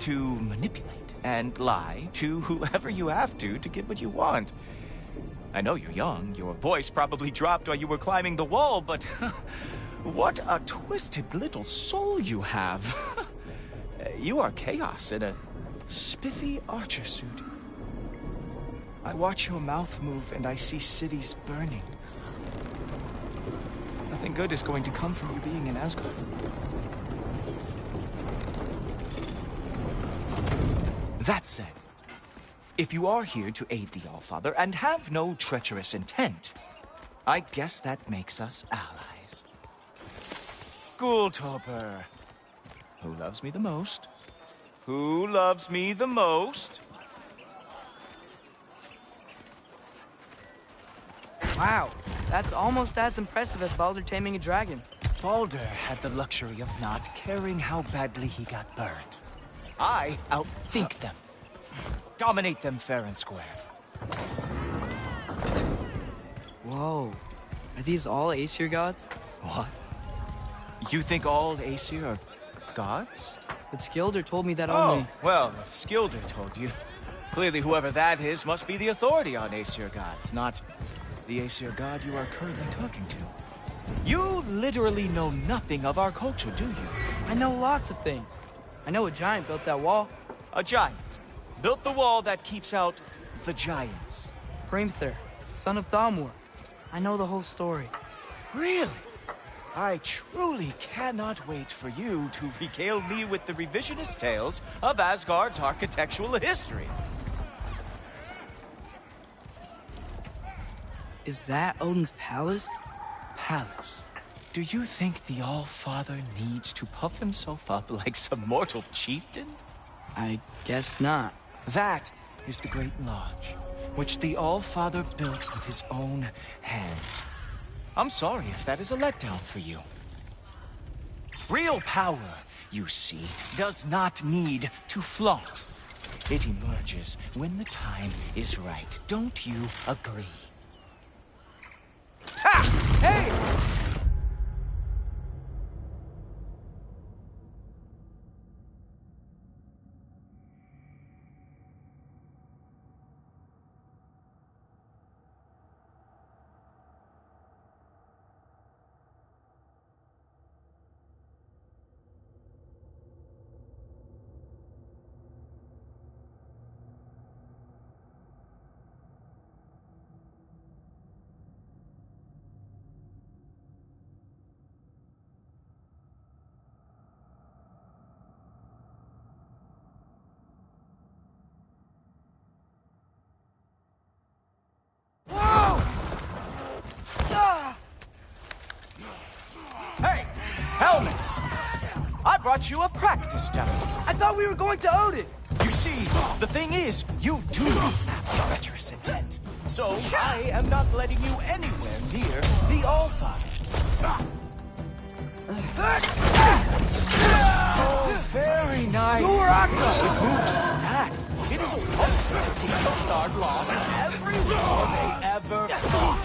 To manipulate and lie to whoever you have to get what you want. I know you're young. Your voice probably dropped while you were climbing the wall, but what a twisted little soul you have. You are chaos in a spiffy archer suit. I watch your mouth move and I see cities burning. Nothing good is going to come from you being in Asgard. That said, if you are here to aid the Allfather and have no treacherous intent, I guess that makes us allies. Gultoper. Who loves me the most? Who loves me the most? Wow, that's almost as impressive as Baldur taming a dragon. Baldur had the luxury of not caring how badly he got burned. I outthink them. Dominate them fair and square. Whoa. Are these all Aesir gods? What? You think all Aesir are gods? But Skilder told me that Oh, only... well, if Skilder told you, clearly whoever that is must be the authority on Aesir gods, not the Aesir god you are currently talking to. You literally know nothing of our culture, do you? I know lots of things. I know a giant built that wall. A giant built the wall that keeps out the giants. Hrimthur, son of Thamur. I know the whole story. Really? I truly cannot wait for you to regale me with the revisionist tales of Asgard's architectural history. Is that Odin's palace? Palace? Do you think the All-Father needs to puff himself up like some mortal chieftain? I guess not. That is the Great Lodge, which the All-Father built with his own hands. I'm sorry if that is a letdown for you. Real power, you see, does not need to flaunt. It emerges when the time is right. Don't you agree? Ha! Hey! Hey! Helmets! I brought you a practice demo. I thought we were going to Odin! You see, the thing is, you do have treacherous intent. So, I am not letting you anywhere near the All-Father. Oh, very nice. War Ragnarok! With moves like that, it is a wonder that the Asgard lost every war they ever fought.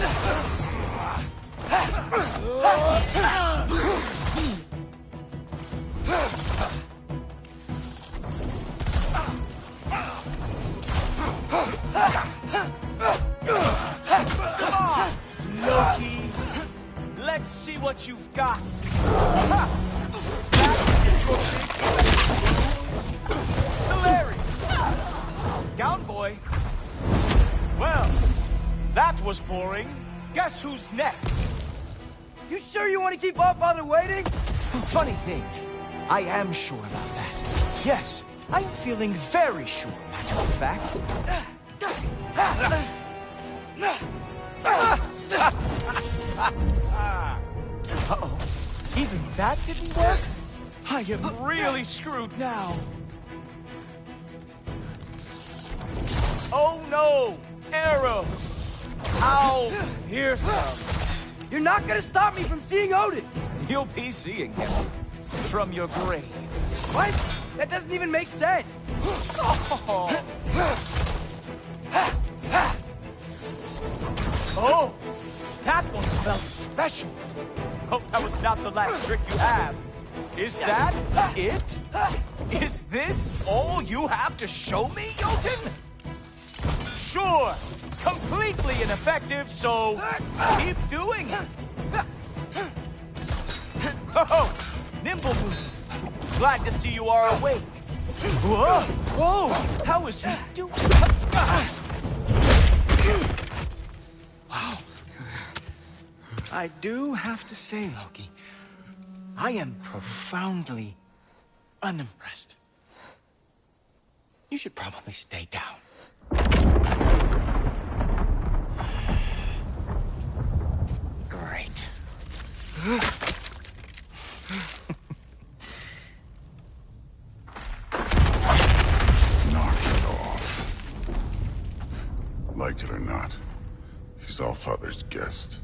Come on, Loki. Let's see what you've got. Hilarious. Down, boy. Well, that was boring. Guess who's next? You sure you want to keep All-Father waiting? Funny thing, I am sure about that. Yes, I am feeling very sure, matter of fact. Uh-oh, even that didn't work? I am really screwed now. Oh no, arrows! Ow, here's some. You're not gonna stop me from seeing Odin! You'll be seeing him from your grave. What? That doesn't even make sense! Oh, that one felt special. Hope that was not the last trick you have. Is that it? Is this all you have to show me, Jotun? Sure, completely ineffective, so keep doing it. Oh, nimble move. Glad to see you are awake. Whoa, whoa, how is he doing? Wow. I do have to say, Loki, I am profoundly unimpressed. You should probably stay down. Great. Knock it off. Like it or not, he's All-Father's guest.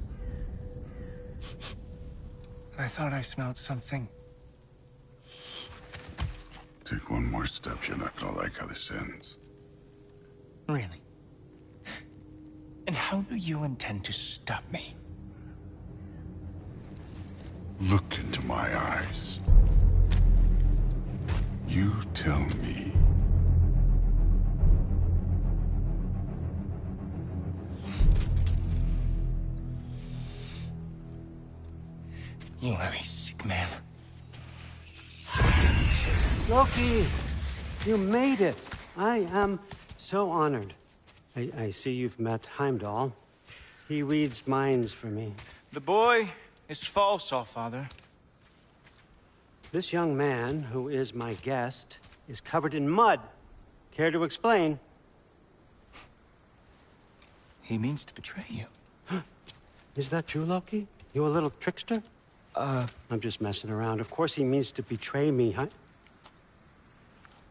I thought I smelled something. Take one more step, you're not gonna like how this ends. Really? And how do you intend to stop me? Look into my eyes. You tell me. You are a sick man. Loki, you made it. I am so honored. I see you've met Heimdall. He reads minds for me. The boy is false, Allfather. This young man, who is my guest, is covered in mud. Care to explain? He means to betray you. Is that true, Loki? You a little trickster? I'm just messing around. Of course he means to betray me, huh?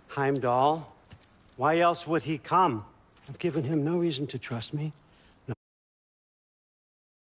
Heimdall, why else would he come? I've given him no reason to trust me.